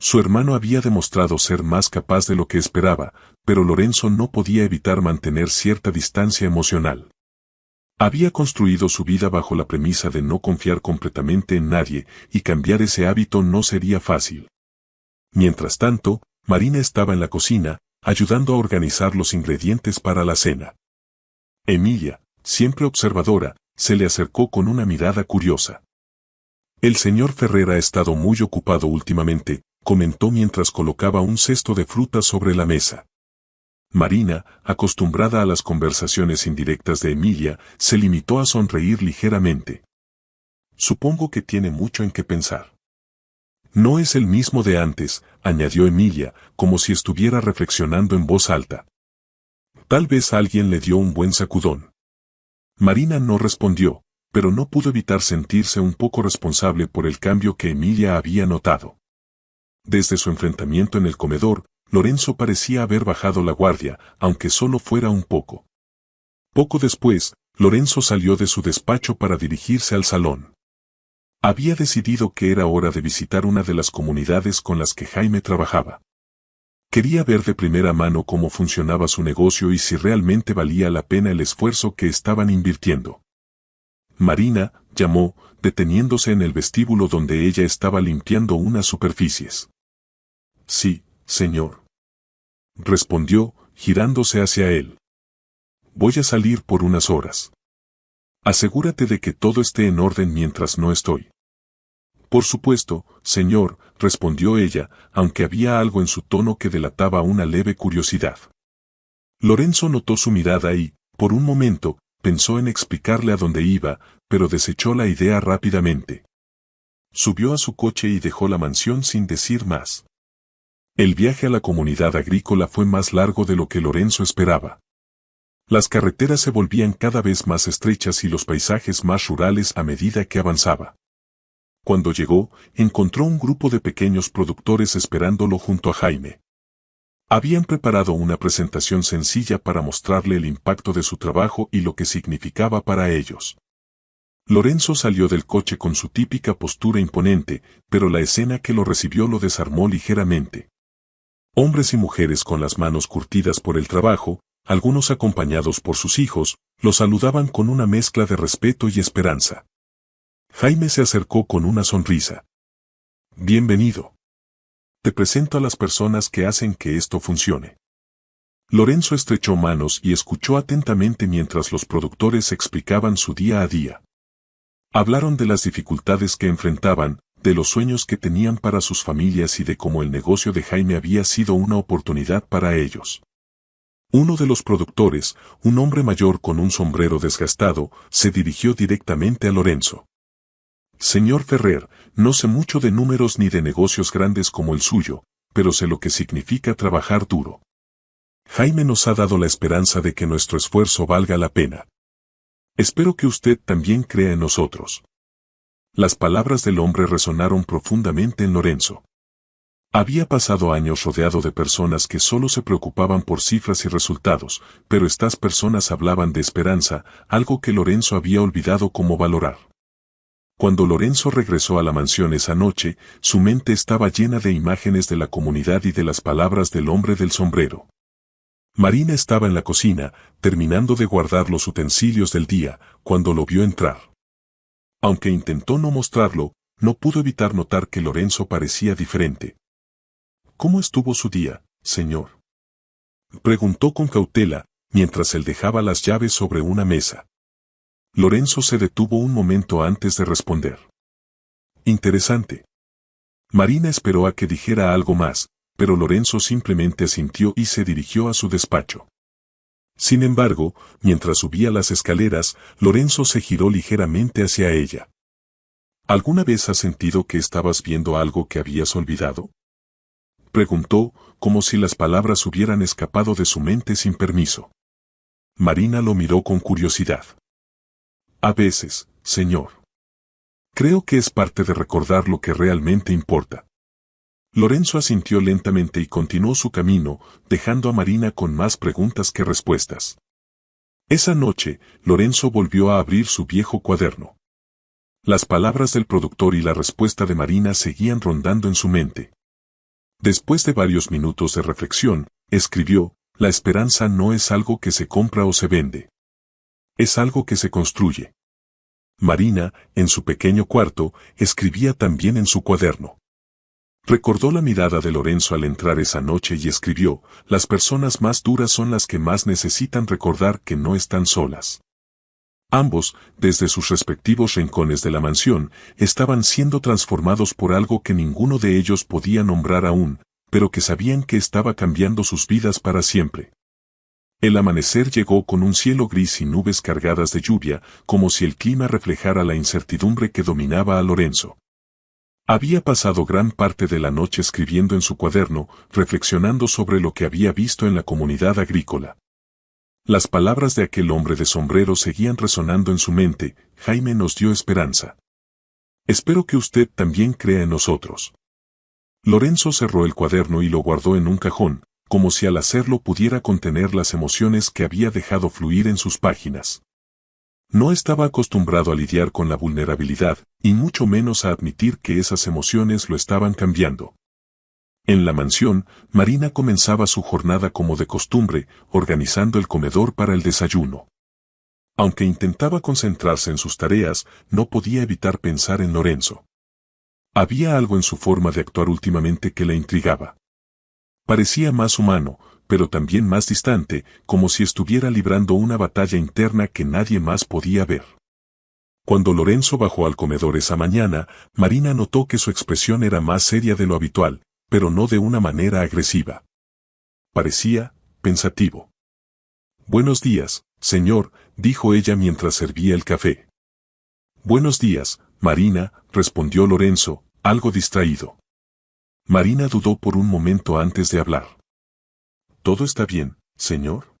Su hermano había demostrado ser más capaz de lo que esperaba, pero Lorenzo no podía evitar mantener cierta distancia emocional. Había construido su vida bajo la premisa de no confiar completamente en nadie, y cambiar ese hábito no sería fácil. Mientras tanto, Marina estaba en la cocina, ayudando a organizar los ingredientes para la cena. Emilia, siempre observadora, se le acercó con una mirada curiosa. El señor Ferrer ha estado muy ocupado últimamente, comentó mientras colocaba un cesto de frutas sobre la mesa. Marina, acostumbrada a las conversaciones indirectas de Emilia, se limitó a sonreír ligeramente. Supongo que tiene mucho en qué pensar. No es el mismo de antes, añadió Emilia, como si estuviera reflexionando en voz alta. Tal vez alguien le dio un buen sacudón. Marina no respondió, pero no pudo evitar sentirse un poco responsable por el cambio que Emilia había notado. Desde su enfrentamiento en el comedor, Lorenzo parecía haber bajado la guardia, aunque solo fuera un poco. Poco después, Lorenzo salió de su despacho para dirigirse al salón. Había decidido que era hora de visitar una de las comunidades con las que Jaime trabajaba. Quería ver de primera mano cómo funcionaba su negocio y si realmente valía la pena el esfuerzo que estaban invirtiendo. Marina llamó, deteniéndose en el vestíbulo donde ella estaba limpiando unas superficies. Sí, señor. Respondió, girándose hacia él. Voy a salir por unas horas. Asegúrate de que todo esté en orden mientras no estoy. Por supuesto, señor, respondió ella, aunque había algo en su tono que delataba una leve curiosidad. Lorenzo notó su mirada y, por un momento, pensó en explicarle a dónde iba, pero desechó la idea rápidamente. Subió a su coche y dejó la mansión sin decir más. El viaje a la comunidad agrícola fue más largo de lo que Lorenzo esperaba. Las carreteras se volvían cada vez más estrechas y los paisajes más rurales a medida que avanzaba. Cuando llegó, encontró un grupo de pequeños productores esperándolo junto a Jaime. Habían preparado una presentación sencilla para mostrarle el impacto de su trabajo y lo que significaba para ellos. Lorenzo salió del coche con su típica postura imponente, pero la escena que lo recibió lo desarmó ligeramente. Hombres y mujeres con las manos curtidas por el trabajo, algunos acompañados por sus hijos, lo saludaban con una mezcla de respeto y esperanza. Jaime se acercó con una sonrisa. Bienvenido. Te presento a las personas que hacen que esto funcione. Lorenzo estrechó manos y escuchó atentamente mientras los productores explicaban su día a día. Hablaron de las dificultades que enfrentaban, de los sueños que tenían para sus familias y de cómo el negocio de Jaime había sido una oportunidad para ellos. Uno de los productores, un hombre mayor con un sombrero desgastado, se dirigió directamente a Lorenzo. Señor Ferrer, no sé mucho de números ni de negocios grandes como el suyo, pero sé lo que significa trabajar duro. Jaime nos ha dado la esperanza de que nuestro esfuerzo valga la pena. Espero que usted también crea en nosotros. Las palabras del hombre resonaron profundamente en Lorenzo. Había pasado años rodeado de personas que solo se preocupaban por cifras y resultados, pero estas personas hablaban de esperanza, algo que Lorenzo había olvidado cómo valorar. Cuando Lorenzo regresó a la mansión esa noche, su mente estaba llena de imágenes de la comunidad y de las palabras del hombre del sombrero. Marina estaba en la cocina, terminando de guardar los utensilios del día, cuando lo vio entrar. Aunque intentó no mostrarlo, no pudo evitar notar que Lorenzo parecía diferente. ¿Cómo estuvo su día, señor? Preguntó con cautela, mientras él dejaba las llaves sobre una mesa. Lorenzo se detuvo un momento antes de responder. Interesante. Marina esperó a que dijera algo más, pero Lorenzo simplemente asintió y se dirigió a su despacho. Sin embargo, mientras subía las escaleras, Lorenzo se giró ligeramente hacia ella. ¿Alguna vez has sentido que estabas viendo algo que habías olvidado? Preguntó, como si las palabras hubieran escapado de su mente sin permiso. Marina lo miró con curiosidad. A veces, señor. Creo que es parte de recordar lo que realmente importa. Lorenzo asintió lentamente y continuó su camino, dejando a Marina con más preguntas que respuestas. Esa noche, Lorenzo volvió a abrir su viejo cuaderno. Las palabras del productor y la respuesta de Marina seguían rondando en su mente. Después de varios minutos de reflexión, escribió, la esperanza no es algo que se compra o se vende. Es algo que se construye. Marina, en su pequeño cuarto, escribía también en su cuaderno. Recordó la mirada de Lorenzo al entrar esa noche y escribió, las personas más duras son las que más necesitan recordar que no están solas. Ambos, desde sus respectivos rincones de la mansión, estaban siendo transformados por algo que ninguno de ellos podía nombrar aún, pero que sabían que estaba cambiando sus vidas para siempre. El amanecer llegó con un cielo gris y nubes cargadas de lluvia, como si el clima reflejara la incertidumbre que dominaba a Lorenzo. Había pasado gran parte de la noche escribiendo en su cuaderno, reflexionando sobre lo que había visto en la comunidad agrícola. Las palabras de aquel hombre de sombrero seguían resonando en su mente, Jaime nos dio esperanza. Espero que usted también crea en nosotros. Lorenzo cerró el cuaderno y lo guardó en un cajón, como si al hacerlo pudiera contener las emociones que había dejado fluir en sus páginas. No estaba acostumbrado a lidiar con la vulnerabilidad, y mucho menos a admitir que esas emociones lo estaban cambiando. En la mansión, Marina comenzaba su jornada como de costumbre, organizando el comedor para el desayuno. Aunque intentaba concentrarse en sus tareas, no podía evitar pensar en Lorenzo. Había algo en su forma de actuar últimamente que la intrigaba. Parecía más humano, pero también más distante, como si estuviera librando una batalla interna que nadie más podía ver. Cuando Lorenzo bajó al comedor esa mañana, Marina notó que su expresión era más seria de lo habitual, pero no de una manera agresiva. Parecía pensativo. «Buenos días, señor», dijo ella mientras servía el café. «Buenos días, Marina», respondió Lorenzo, algo distraído. Marina dudó por un momento antes de hablar. «¿Todo está bien, señor?».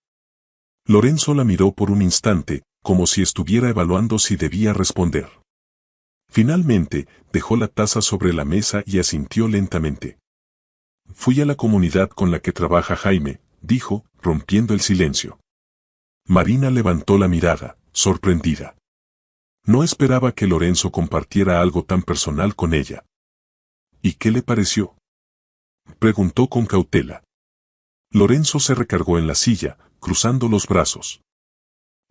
Lorenzo la miró por un instante, como si estuviera evaluando si debía responder. Finalmente, dejó la taza sobre la mesa y asintió lentamente. «Fui a la comunidad con la que trabaja Jaime», dijo, rompiendo el silencio. Marina levantó la mirada, sorprendida. No esperaba que Lorenzo compartiera algo tan personal con ella. «¿Y qué le pareció?», preguntó con cautela. Lorenzo se recargó en la silla, cruzando los brazos.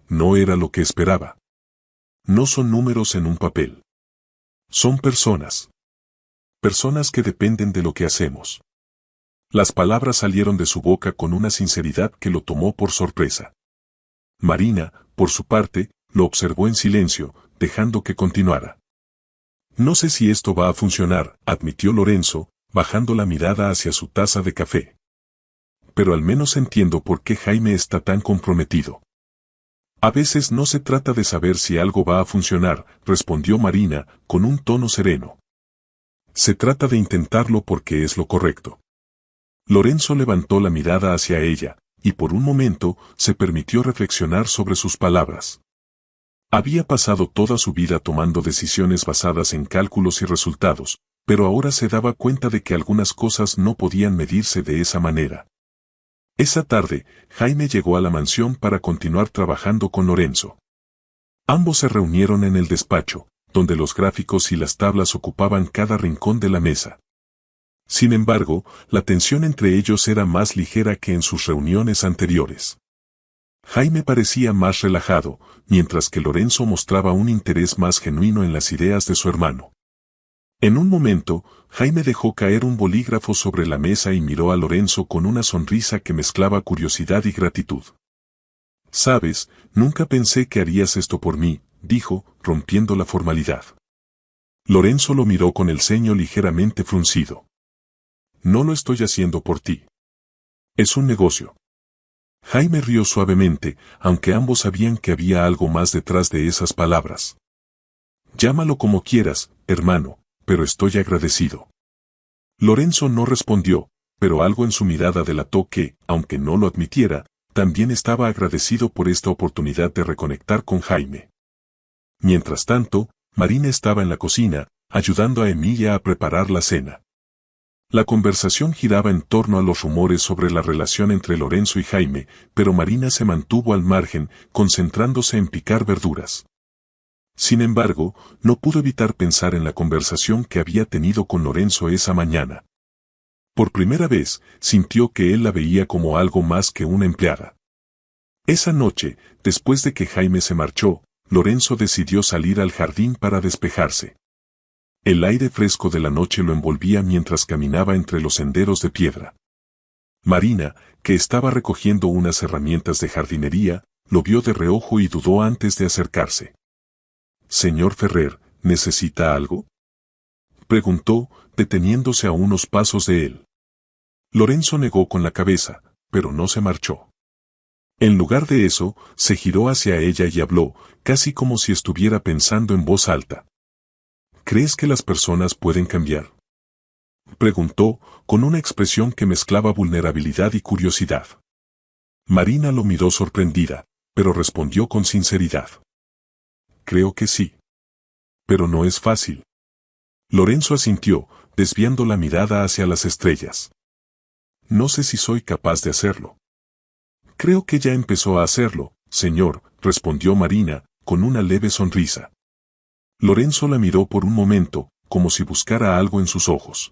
No era lo que esperaba. No son números en un papel. Son personas. Personas que dependen de lo que hacemos. Las palabras salieron de su boca con una sinceridad que lo tomó por sorpresa. Marina, por su parte, lo observó en silencio, dejando que continuara. «No sé si esto va a funcionar», admitió Lorenzo, bajando la mirada hacia su taza de café. «Pero al menos entiendo por qué Jaime está tan comprometido». «A veces no se trata de saber si algo va a funcionar», respondió Marina, con un tono sereno. «Se trata de intentarlo porque es lo correcto». Lorenzo levantó la mirada hacia ella, y por un momento se permitió reflexionar sobre sus palabras. Había pasado toda su vida tomando decisiones basadas en cálculos y resultados, pero ahora se daba cuenta de que algunas cosas no podían medirse de esa manera. Esa tarde, Jaime llegó a la mansión para continuar trabajando con Lorenzo. Ambos se reunieron en el despacho, donde los gráficos y las tablas ocupaban cada rincón de la mesa. Sin embargo, la tensión entre ellos era más ligera que en sus reuniones anteriores. Jaime parecía más relajado, mientras que Lorenzo mostraba un interés más genuino en las ideas de su hermano. En un momento, Jaime dejó caer un bolígrafo sobre la mesa y miró a Lorenzo con una sonrisa que mezclaba curiosidad y gratitud. «Sabes, nunca pensé que harías esto por mí», dijo, rompiendo la formalidad. Lorenzo lo miró con el ceño ligeramente fruncido. «No lo estoy haciendo por ti. Es un negocio». Jaime rió suavemente, aunque ambos sabían que había algo más detrás de esas palabras. «Llámalo como quieras, hermano, pero estoy agradecido». Lorenzo no respondió, pero algo en su mirada delató que, aunque no lo admitiera, también estaba agradecido por esta oportunidad de reconectar con Jaime. Mientras tanto, Marina estaba en la cocina, ayudando a Emilia a preparar la cena. La conversación giraba en torno a los rumores sobre la relación entre Lorenzo y Jaime, pero Marina se mantuvo al margen, concentrándose en picar verduras. Sin embargo, no pudo evitar pensar en la conversación que había tenido con Lorenzo esa mañana. Por primera vez, sintió que él la veía como algo más que una empleada. Esa noche, después de que Jaime se marchó, Lorenzo decidió salir al jardín para despejarse. El aire fresco de la noche lo envolvía mientras caminaba entre los senderos de piedra. Marina, que estaba recogiendo unas herramientas de jardinería, lo vio de reojo y dudó antes de acercarse. «Señor Ferrer, ¿necesita algo?», preguntó, deteniéndose a unos pasos de él. Lorenzo negó con la cabeza, pero no se marchó. En lugar de eso, se giró hacia ella y habló, casi como si estuviera pensando en voz alta. «¿Crees que las personas pueden cambiar?», preguntó, con una expresión que mezclaba vulnerabilidad y curiosidad. Marina lo miró sorprendida, pero respondió con sinceridad. «Creo que sí. Pero no es fácil». Lorenzo asintió, desviando la mirada hacia las estrellas. «No sé si soy capaz de hacerlo». «Creo que ya empezó a hacerlo, señor», respondió Marina, con una leve sonrisa. Lorenzo la miró por un momento, como si buscara algo en sus ojos.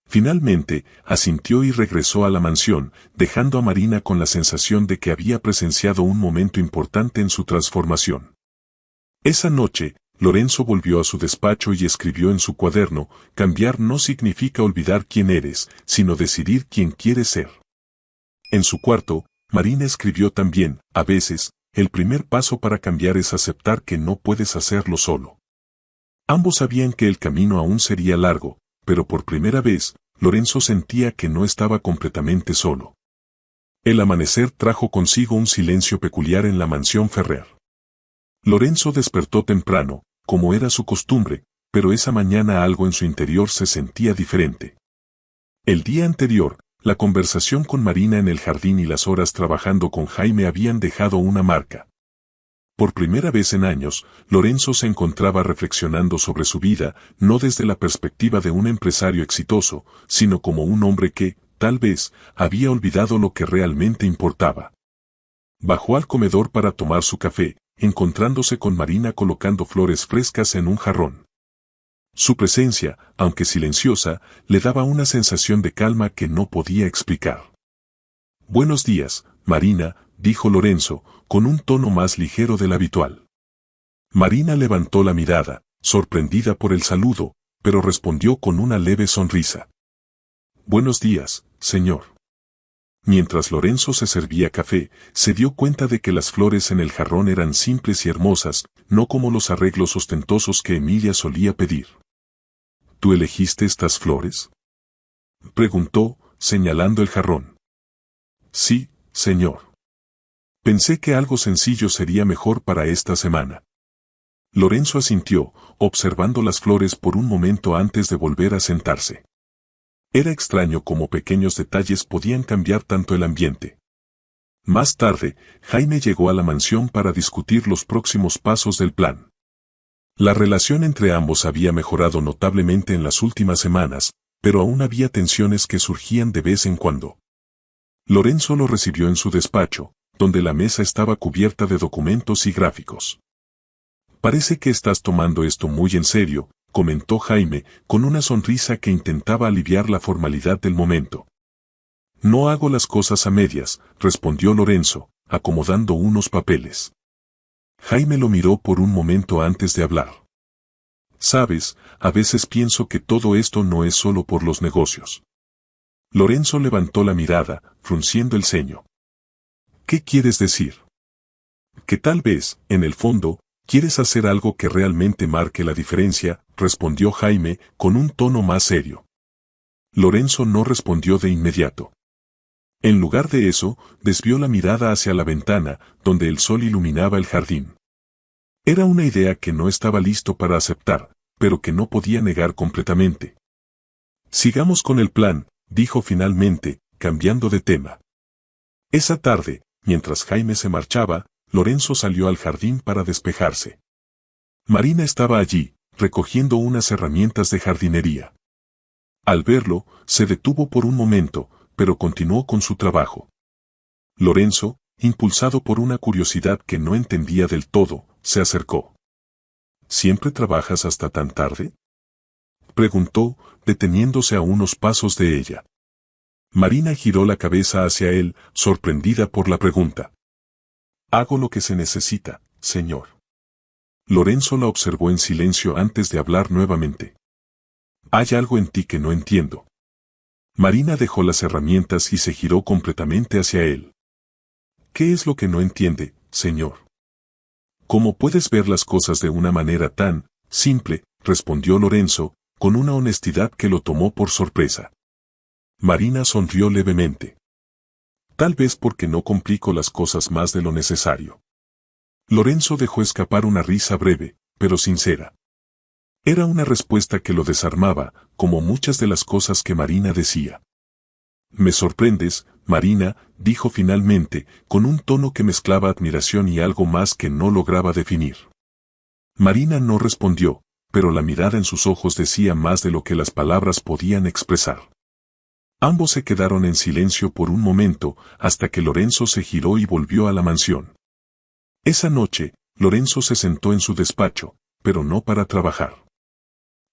Finalmente, asintió y regresó a la mansión, dejando a Marina con la sensación de que había presenciado un momento importante en su transformación. Esa noche, Lorenzo volvió a su despacho y escribió en su cuaderno: cambiar no significa olvidar quién eres, sino decidir quién quieres ser. En su cuarto, Marina escribió también: a veces, el primer paso para cambiar es aceptar que no puedes hacerlo solo. Ambos sabían que el camino aún sería largo, pero por primera vez, Lorenzo sentía que no estaba completamente solo. El amanecer trajo consigo un silencio peculiar en la mansión Ferrer. Lorenzo despertó temprano, como era su costumbre, pero esa mañana algo en su interior se sentía diferente. El día anterior, la conversación con Marina en el jardín y las horas trabajando con Jaime habían dejado una marca. Por primera vez en años, Lorenzo se encontraba reflexionando sobre su vida, no desde la perspectiva de un empresario exitoso, sino como un hombre que, tal vez, había olvidado lo que realmente importaba. Bajó al comedor para tomar su café, encontrándose con Marina colocando flores frescas en un jarrón. Su presencia, aunque silenciosa, le daba una sensación de calma que no podía explicar. «Buenos días, Marina», dijo Lorenzo, con un tono más ligero del habitual. Marina levantó la mirada, sorprendida por el saludo, pero respondió con una leve sonrisa. «Buenos días, señor». Mientras Lorenzo se servía café, se dio cuenta de que las flores en el jarrón eran simples y hermosas, no como los arreglos ostentosos que Emilia solía pedir. «¿Tú elegiste estas flores?», preguntó, señalando el jarrón. «Sí, señor. Pensé que algo sencillo sería mejor para esta semana». Lorenzo asintió, observando las flores por un momento antes de volver a sentarse. Era extraño cómo pequeños detalles podían cambiar tanto el ambiente. Más tarde, Jaime llegó a la mansión para discutir los próximos pasos del plan. La relación entre ambos había mejorado notablemente en las últimas semanas, pero aún había tensiones que surgían de vez en cuando. Lorenzo lo recibió en su despacho, donde la mesa estaba cubierta de documentos y gráficos. «Parece que estás tomando esto muy en serio», comentó Jaime, con una sonrisa que intentaba aliviar la formalidad del momento. «No hago las cosas a medias», respondió Lorenzo, acomodando unos papeles. Jaime lo miró por un momento antes de hablar. «Sabes, a veces pienso que todo esto no es solo por los negocios». Lorenzo levantó la mirada, frunciendo el ceño. «¿Qué quieres decir?». «Que tal vez, en el fondo, quieres hacer algo que realmente marque la diferencia», respondió Jaime, con un tono más serio. Lorenzo no respondió de inmediato. En lugar de eso, desvió la mirada hacia la ventana, donde el sol iluminaba el jardín. Era una idea que no estaba listo para aceptar, pero que no podía negar completamente. «Sigamos con el plan», dijo finalmente, cambiando de tema. Esa tarde, mientras Jaime se marchaba, Lorenzo salió al jardín para despejarse. Marina estaba allí, recogiendo unas herramientas de jardinería. Al verlo, se detuvo por un momento, pero continuó con su trabajo. Lorenzo, impulsado por una curiosidad que no entendía del todo, se acercó. «¿Siempre trabajas hasta tan tarde?», preguntó, deteniéndose a unos pasos de ella. Marina giró la cabeza hacia él, sorprendida por la pregunta. «Hago lo que se necesita, señor». Lorenzo la observó en silencio antes de hablar nuevamente. «Hay algo en ti que no entiendo». Marina dejó las herramientas y se giró completamente hacia él. «¿Qué es lo que no entiende, señor?». «¿Cómo puedes ver las cosas de una manera tan simple?», respondió Lorenzo, con una honestidad que lo tomó por sorpresa. Marina sonrió levemente. «Tal vez porque no complico las cosas más de lo necesario». Lorenzo dejó escapar una risa breve, pero sincera. Era una respuesta que lo desarmaba, como muchas de las cosas que Marina decía. «Me sorprendes, Marina», dijo finalmente, con un tono que mezclaba admiración y algo más que no lograba definir. Marina no respondió, pero la mirada en sus ojos decía más de lo que las palabras podían expresar. Ambos se quedaron en silencio por un momento, hasta que Lorenzo se giró y volvió a la mansión. Esa noche, Lorenzo se sentó en su despacho, pero no para trabajar.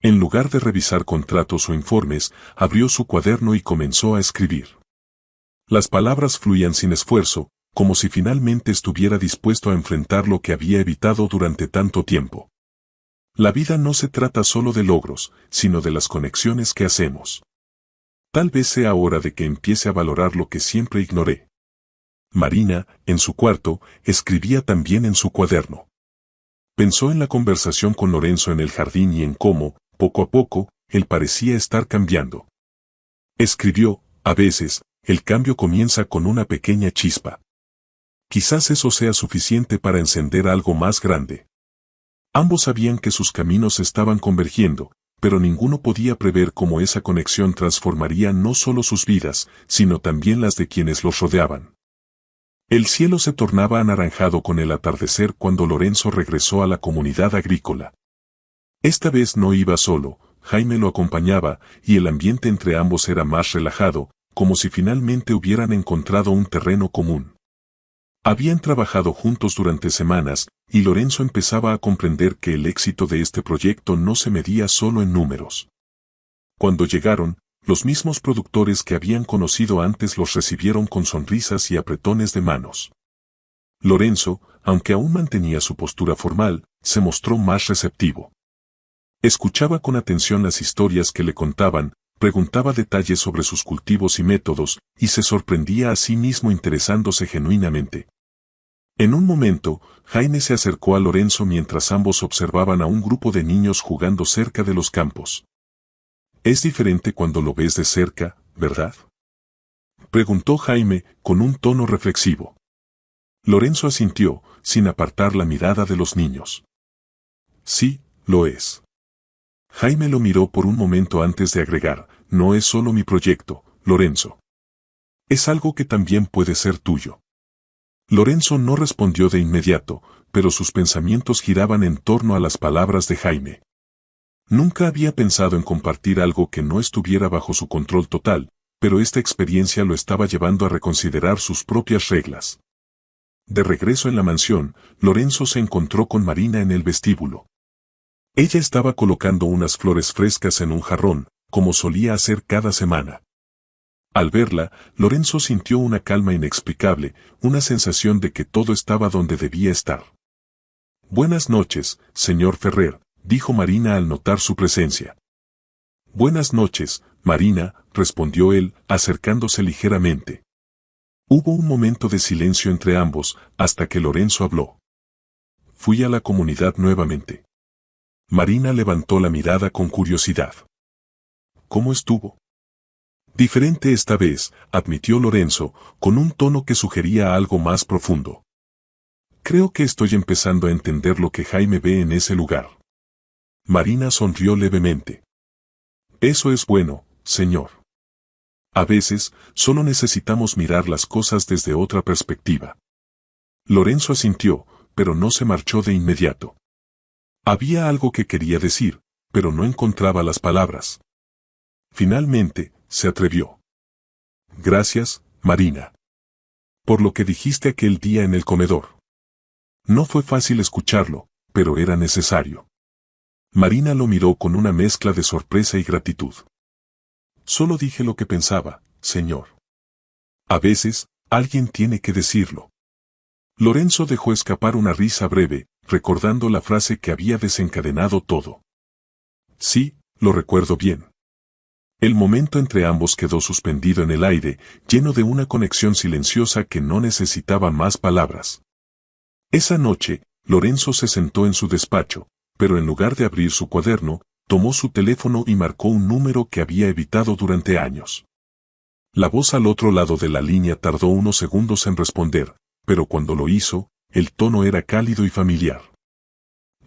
En lugar de revisar contratos o informes, abrió su cuaderno y comenzó a escribir. Las palabras fluían sin esfuerzo, como si finalmente estuviera dispuesto a enfrentar lo que había evitado durante tanto tiempo. La vida no se trata solo de logros, sino de las conexiones que hacemos. Tal vez sea hora de que empiece a valorar lo que siempre ignoré. Marina, en su cuarto, escribía también en su cuaderno. Pensó en la conversación con Lorenzo en el jardín y en cómo, poco a poco, él parecía estar cambiando. Escribió, a veces, el cambio comienza con una pequeña chispa. Quizás eso sea suficiente para encender algo más grande. Ambos sabían que sus caminos estaban convergiendo, pero ninguno podía prever cómo esa conexión transformaría no solo sus vidas, sino también las de quienes los rodeaban. El cielo se tornaba anaranjado con el atardecer cuando Lorenzo regresó a la comunidad agrícola. Esta vez no iba solo, Jaime lo acompañaba, y el ambiente entre ambos era más relajado, como si finalmente hubieran encontrado un terreno común. Habían trabajado juntos durante semanas, y Lorenzo empezaba a comprender que el éxito de este proyecto no se medía solo en números. Cuando llegaron, los mismos productores que habían conocido antes los recibieron con sonrisas y apretones de manos. Lorenzo, aunque aún mantenía su postura formal, se mostró más receptivo. Escuchaba con atención las historias que le contaban, preguntaba detalles sobre sus cultivos y métodos, y se sorprendía a sí mismo interesándose genuinamente. En un momento, Jaime se acercó a Lorenzo mientras ambos observaban a un grupo de niños jugando cerca de los campos. «Es diferente cuando lo ves de cerca, ¿verdad?», preguntó Jaime, con un tono reflexivo. Lorenzo asintió, sin apartar la mirada de los niños. «Sí, lo es». Jaime lo miró por un momento antes de agregar, «No es solo mi proyecto, Lorenzo. Es algo que también puede ser tuyo». Lorenzo no respondió de inmediato, pero sus pensamientos giraban en torno a las palabras de Jaime. Nunca había pensado en compartir algo que no estuviera bajo su control total, pero esta experiencia lo estaba llevando a reconsiderar sus propias reglas. De regreso en la mansión, Lorenzo se encontró con Marina en el vestíbulo. Ella estaba colocando unas flores frescas en un jarrón, como solía hacer cada semana. Al verla, Lorenzo sintió una calma inexplicable, una sensación de que todo estaba donde debía estar. «Buenas noches, señor Ferrer», dijo Marina al notar su presencia. «Buenas noches, Marina», respondió él, acercándose ligeramente. Hubo un momento de silencio entre ambos, hasta que Lorenzo habló. «Fui a la comunidad nuevamente». Marina levantó la mirada con curiosidad. «¿Cómo estuvo?». «Diferente esta vez», admitió Lorenzo, con un tono que sugería algo más profundo. «Creo que estoy empezando a entender lo que Jaime ve en ese lugar». Marina sonrió levemente. «Eso es bueno, señor. A veces, solo necesitamos mirar las cosas desde otra perspectiva». Lorenzo asintió, pero no se marchó de inmediato. Había algo que quería decir, pero no encontraba las palabras. Finalmente, se atrevió. «Gracias, Marina. Por lo que dijiste aquel día en el comedor». No fue fácil escucharlo, pero era necesario. Marina lo miró con una mezcla de sorpresa y gratitud. «Solo dije lo que pensaba, señor. A veces, alguien tiene que decirlo». Lorenzo dejó escapar una risa breve, recordando la frase que había desencadenado todo. «Sí, lo recuerdo bien». El momento entre ambos quedó suspendido en el aire, lleno de una conexión silenciosa que no necesitaba más palabras. Esa noche, Lorenzo se sentó en su despacho, pero en lugar de abrir su cuaderno, tomó su teléfono y marcó un número que había evitado durante años. La voz al otro lado de la línea tardó unos segundos en responder, pero cuando lo hizo, el tono era cálido y familiar.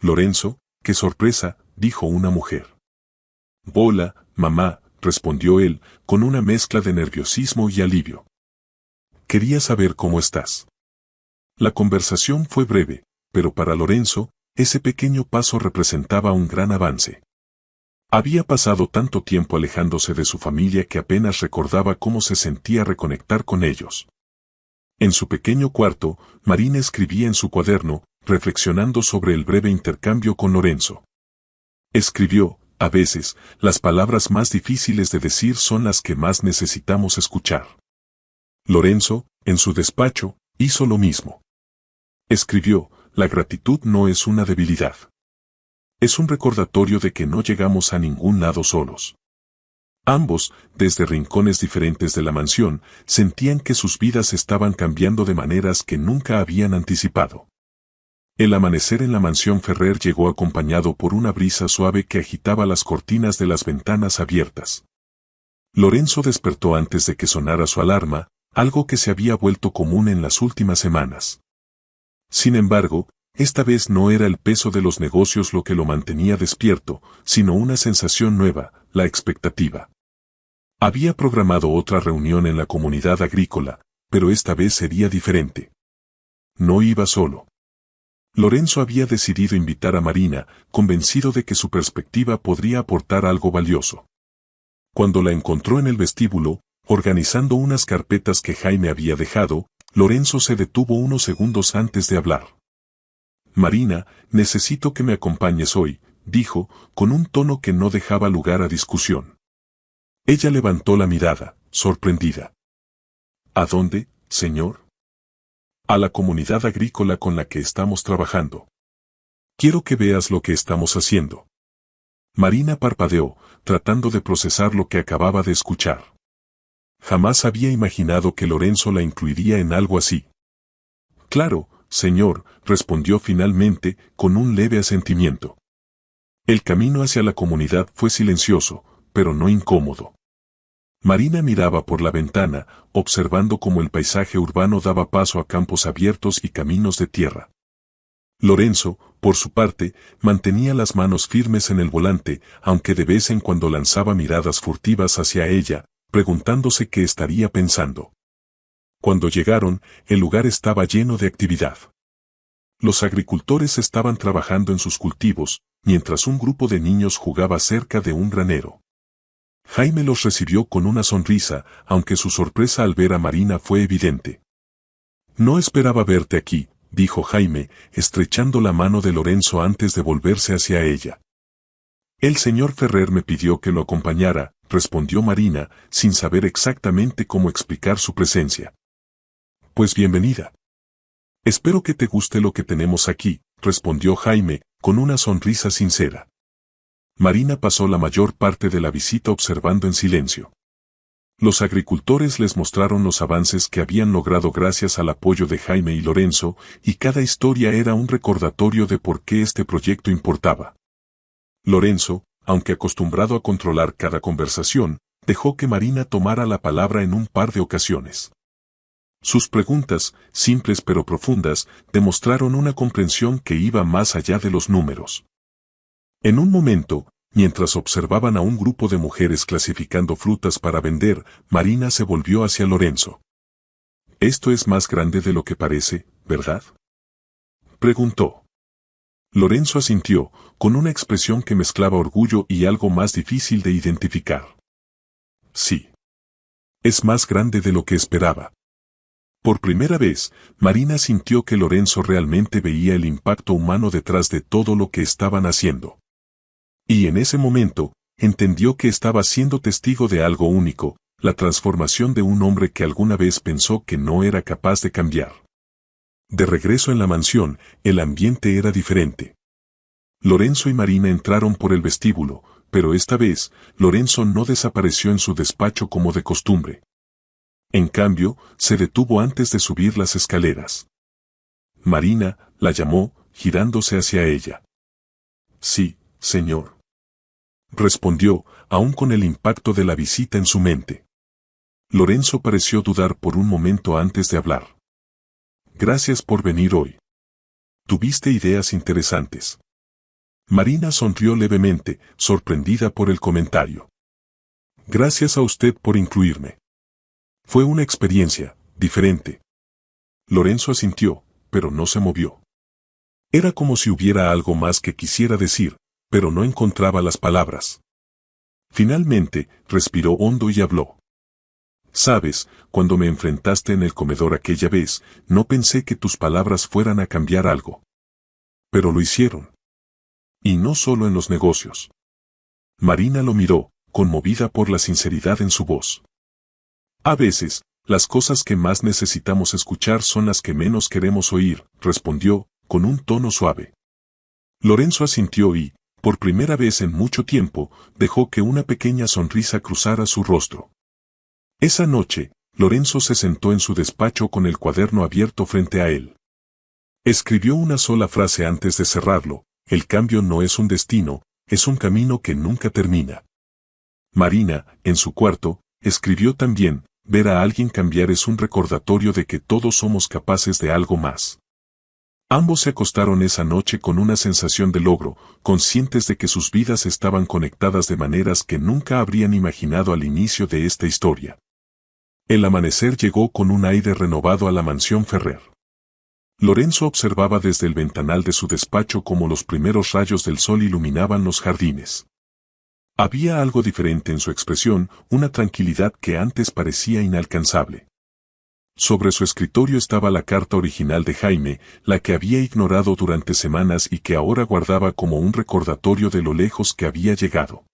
«Lorenzo, qué sorpresa», dijo una mujer. «Hola, mamá», respondió él, con una mezcla de nerviosismo y alivio. «Quería saber cómo estás». La conversación fue breve, pero para Lorenzo, ese pequeño paso representaba un gran avance. Había pasado tanto tiempo alejándose de su familia que apenas recordaba cómo se sentía reconectar con ellos. En su pequeño cuarto, Marina escribía en su cuaderno, reflexionando sobre el breve intercambio con Lorenzo. Escribió, a veces, las palabras más difíciles de decir son las que más necesitamos escuchar. Lorenzo, en su despacho, hizo lo mismo. Escribió, la gratitud no es una debilidad. Es un recordatorio de que no llegamos a ningún lado solos. Ambos, desde rincones diferentes de la mansión, sentían que sus vidas estaban cambiando de maneras que nunca habían anticipado. El amanecer en la mansión Ferrer llegó acompañado por una brisa suave que agitaba las cortinas de las ventanas abiertas. Lorenzo despertó antes de que sonara su alarma, algo que se había vuelto común en las últimas semanas. Sin embargo, esta vez no era el peso de los negocios lo que lo mantenía despierto, sino una sensación nueva, la expectativa. Había programado otra reunión en la comunidad agrícola, pero esta vez sería diferente. No iba solo. Lorenzo había decidido invitar a Marina, convencido de que su perspectiva podría aportar algo valioso. Cuando la encontró en el vestíbulo, organizando unas carpetas que Jaime había dejado, Lorenzo se detuvo unos segundos antes de hablar. Marina, necesito que me acompañes hoy, dijo, con un tono que no dejaba lugar a discusión. Ella levantó la mirada, sorprendida. ¿A dónde, señor? A la comunidad agrícola con la que estamos trabajando. Quiero que veas lo que estamos haciendo. Marina parpadeó, tratando de procesar lo que acababa de escuchar. Jamás había imaginado que Lorenzo la incluiría en algo así. Claro, señor, respondió finalmente, con un leve asentimiento. El camino hacia la comunidad fue silencioso, pero no incómodo. Marina miraba por la ventana, observando cómo el paisaje urbano daba paso a campos abiertos y caminos de tierra. Lorenzo, por su parte, mantenía las manos firmes en el volante, aunque de vez en cuando lanzaba miradas furtivas hacia ella, preguntándose qué estaría pensando. Cuando llegaron, el lugar estaba lleno de actividad. Los agricultores estaban trabajando en sus cultivos, mientras un grupo de niños jugaba cerca de un granero. Jaime los recibió con una sonrisa, aunque su sorpresa al ver a Marina fue evidente. No esperaba verte aquí, dijo Jaime, estrechando la mano de Lorenzo antes de volverse hacia ella. El señor Ferrer me pidió que lo acompañara, respondió Marina, sin saber exactamente cómo explicar su presencia. Pues bienvenida. Espero que te guste lo que tenemos aquí, respondió Jaime, con una sonrisa sincera. Marina pasó la mayor parte de la visita observando en silencio. Los agricultores les mostraron los avances que habían logrado gracias al apoyo de Jaime y Lorenzo, y cada historia era un recordatorio de por qué este proyecto importaba. Lorenzo, aunque acostumbrado a controlar cada conversación, dejó que Marina tomara la palabra en un par de ocasiones. Sus preguntas, simples pero profundas, demostraron una comprensión que iba más allá de los números. En un momento, mientras observaban a un grupo de mujeres clasificando frutas para vender, Marina se volvió hacia Lorenzo. «Esto es más grande de lo que parece, ¿verdad?», preguntó. Lorenzo asintió, con una expresión que mezclaba orgullo y algo más difícil de identificar. «Sí. Es más grande de lo que esperaba». Por primera vez, Marina sintió que Lorenzo realmente veía el impacto humano detrás de todo lo que estaban haciendo. Y en ese momento, entendió que estaba siendo testigo de algo único, la transformación de un hombre que alguna vez pensó que no era capaz de cambiar. De regreso en la mansión, el ambiente era diferente. Lorenzo y Marina entraron por el vestíbulo, pero esta vez, Lorenzo no desapareció en su despacho como de costumbre. En cambio, se detuvo antes de subir las escaleras. Marina la llamó, girándose hacia ella. «Sí, señor», respondió, aún con el impacto de la visita en su mente. Lorenzo pareció dudar por un momento antes de hablar. «Gracias por venir hoy. Tuviste ideas interesantes». Marina sonrió levemente, sorprendida por el comentario. «Gracias a usted por incluirme. Fue una experiencia diferente». Lorenzo asintió, pero no se movió. Era como si hubiera algo más que quisiera decir, pero no encontraba las palabras. Finalmente, respiró hondo y habló. «Sabes, cuando me enfrentaste en el comedor aquella vez, no pensé que tus palabras fueran a cambiar algo. Pero lo hicieron. Y no solo en los negocios. Marina lo miró, conmovida por la sinceridad en su voz. A veces, las cosas que más necesitamos escuchar son las que menos queremos oír, respondió, con un tono suave. Lorenzo asintió y, por primera vez en mucho tiempo, dejó que una pequeña sonrisa cruzara su rostro. Esa noche, Lorenzo se sentó en su despacho con el cuaderno abierto frente a él. Escribió una sola frase antes de cerrarlo: el cambio no es un destino, es un camino que nunca termina. Marina, en su cuarto, escribió también: ver a alguien cambiar es un recordatorio de que todos somos capaces de algo más. Ambos se acostaron esa noche con una sensación de logro, conscientes de que sus vidas estaban conectadas de maneras que nunca habrían imaginado al inicio de esta historia. El amanecer llegó con un aire renovado a la mansión Ferrer. Lorenzo observaba desde el ventanal de su despacho cómo los primeros rayos del sol iluminaban los jardines. Había algo diferente en su expresión, una tranquilidad que antes parecía inalcanzable. Sobre su escritorio estaba la carta original de Jaime, la que había ignorado durante semanas y que ahora guardaba como un recordatorio de lo lejos que había llegado.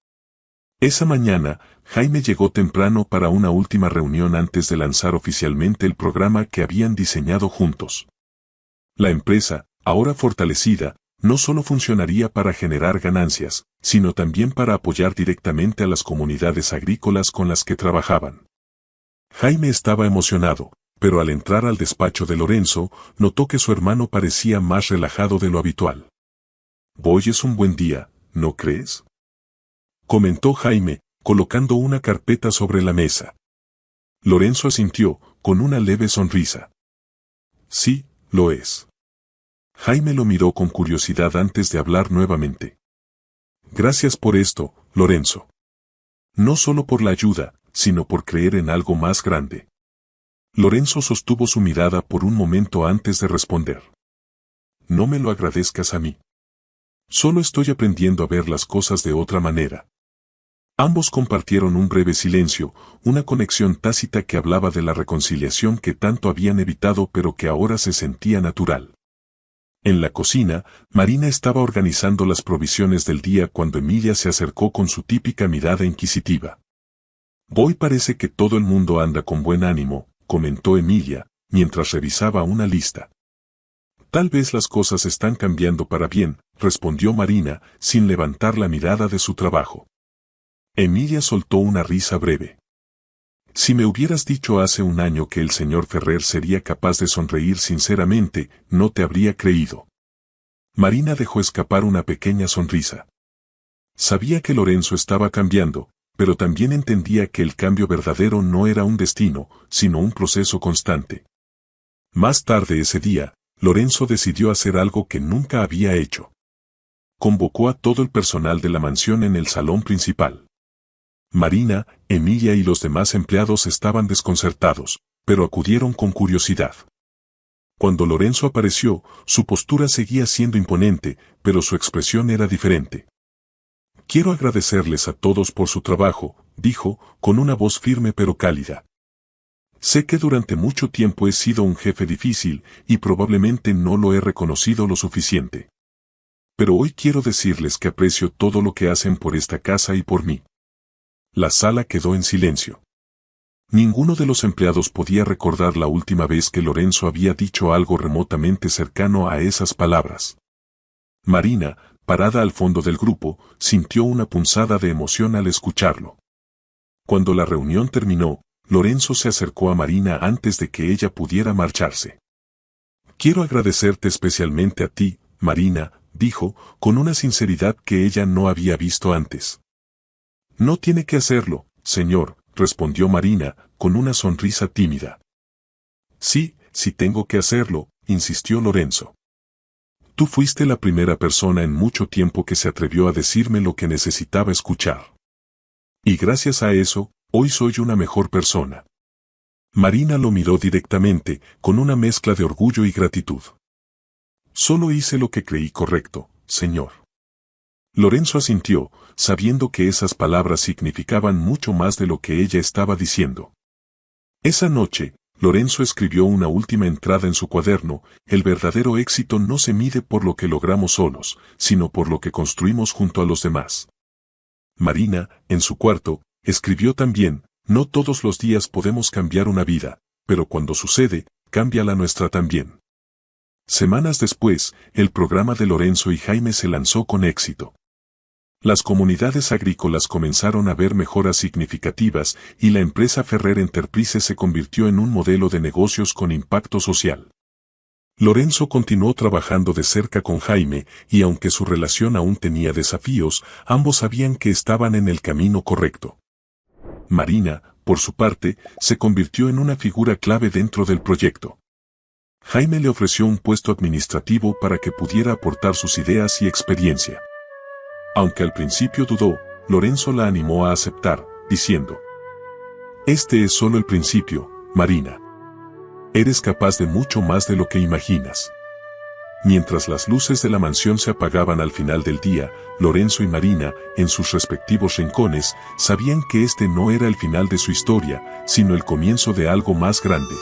Esa mañana, Jaime llegó temprano para una última reunión antes de lanzar oficialmente el programa que habían diseñado juntos. La empresa, ahora fortalecida, no solo funcionaría para generar ganancias, sino también para apoyar directamente a las comunidades agrícolas con las que trabajaban. Jaime estaba emocionado, pero al entrar al despacho de Lorenzo, notó que su hermano parecía más relajado de lo habitual. «Hoy es un buen día, ¿no crees?», comentó Jaime, colocando una carpeta sobre la mesa. Lorenzo asintió, con una leve sonrisa. «Sí, lo es». Jaime lo miró con curiosidad antes de hablar nuevamente. «Gracias por esto, Lorenzo. No solo por la ayuda, sino por creer en algo más grande». Lorenzo sostuvo su mirada por un momento antes de responder. «No me lo agradezcas a mí. Solo estoy aprendiendo a ver las cosas de otra manera». Ambos compartieron un breve silencio, una conexión tácita que hablaba de la reconciliación que tanto habían evitado pero que ahora se sentía natural. En la cocina, Marina estaba organizando las provisiones del día cuando Emilia se acercó con su típica mirada inquisitiva. «Hoy parece que todo el mundo anda con buen ánimo», comentó Emilia, mientras revisaba una lista. «Tal vez las cosas están cambiando para bien», respondió Marina, sin levantar la mirada de su trabajo. Emilia soltó una risa breve. «Si me hubieras dicho hace un año que el señor Ferrer sería capaz de sonreír sinceramente, no te habría creído». Marina dejó escapar una pequeña sonrisa. Sabía que Lorenzo estaba cambiando, pero también entendía que el cambio verdadero no era un destino, sino un proceso constante. Más tarde ese día, Lorenzo decidió hacer algo que nunca había hecho. Convocó a todo el personal de la mansión en el salón principal. Marina, Emilia y los demás empleados estaban desconcertados, pero acudieron con curiosidad. Cuando Lorenzo apareció, su postura seguía siendo imponente, pero su expresión era diferente. «Quiero agradecerles a todos por su trabajo», dijo, con una voz firme pero cálida. «Sé que durante mucho tiempo he sido un jefe difícil, y probablemente no lo he reconocido lo suficiente. Pero hoy quiero decirles que aprecio todo lo que hacen por esta casa y por mí». La sala quedó en silencio. Ninguno de los empleados podía recordar la última vez que Lorenzo había dicho algo remotamente cercano a esas palabras. Marina, parada al fondo del grupo, sintió una punzada de emoción al escucharlo. Cuando la reunión terminó, Lorenzo se acercó a Marina antes de que ella pudiera marcharse. «Quiero agradecerte especialmente a ti, Marina», dijo, con una sinceridad que ella no había visto antes. «No tiene que hacerlo, señor», respondió Marina, con una sonrisa tímida. «Sí, sí tengo que hacerlo», insistió Lorenzo. «Tú fuiste la primera persona en mucho tiempo que se atrevió a decirme lo que necesitaba escuchar. Y gracias a eso, hoy soy una mejor persona». Marina lo miró directamente, con una mezcla de orgullo y gratitud. «Solo hice lo que creí correcto, señor». Lorenzo asintió, sabiendo que esas palabras significaban mucho más de lo que ella estaba diciendo. Esa noche, Lorenzo escribió una última entrada en su cuaderno: el verdadero éxito no se mide por lo que logramos solos, sino por lo que construimos junto a los demás. Marina, en su cuarto, escribió también: no todos los días podemos cambiar una vida, pero cuando sucede, cambia la nuestra también. Semanas después, el programa de Lorenzo y Jaime se lanzó con éxito. Las comunidades agrícolas comenzaron a ver mejoras significativas y la empresa Ferrer Enterprises se convirtió en un modelo de negocios con impacto social. Lorenzo continuó trabajando de cerca con Jaime y aunque su relación aún tenía desafíos, ambos sabían que estaban en el camino correcto. Marina, por su parte, se convirtió en una figura clave dentro del proyecto. Jaime le ofreció un puesto administrativo para que pudiera aportar sus ideas y experiencia. Aunque al principio dudó, Lorenzo la animó a aceptar, diciendo: este es solo el principio, Marina. Eres capaz de mucho más de lo que imaginas. Mientras las luces de la mansión se apagaban al final del día, Lorenzo y Marina, en sus respectivos rincones, sabían que este no era el final de su historia, sino el comienzo de algo más grande.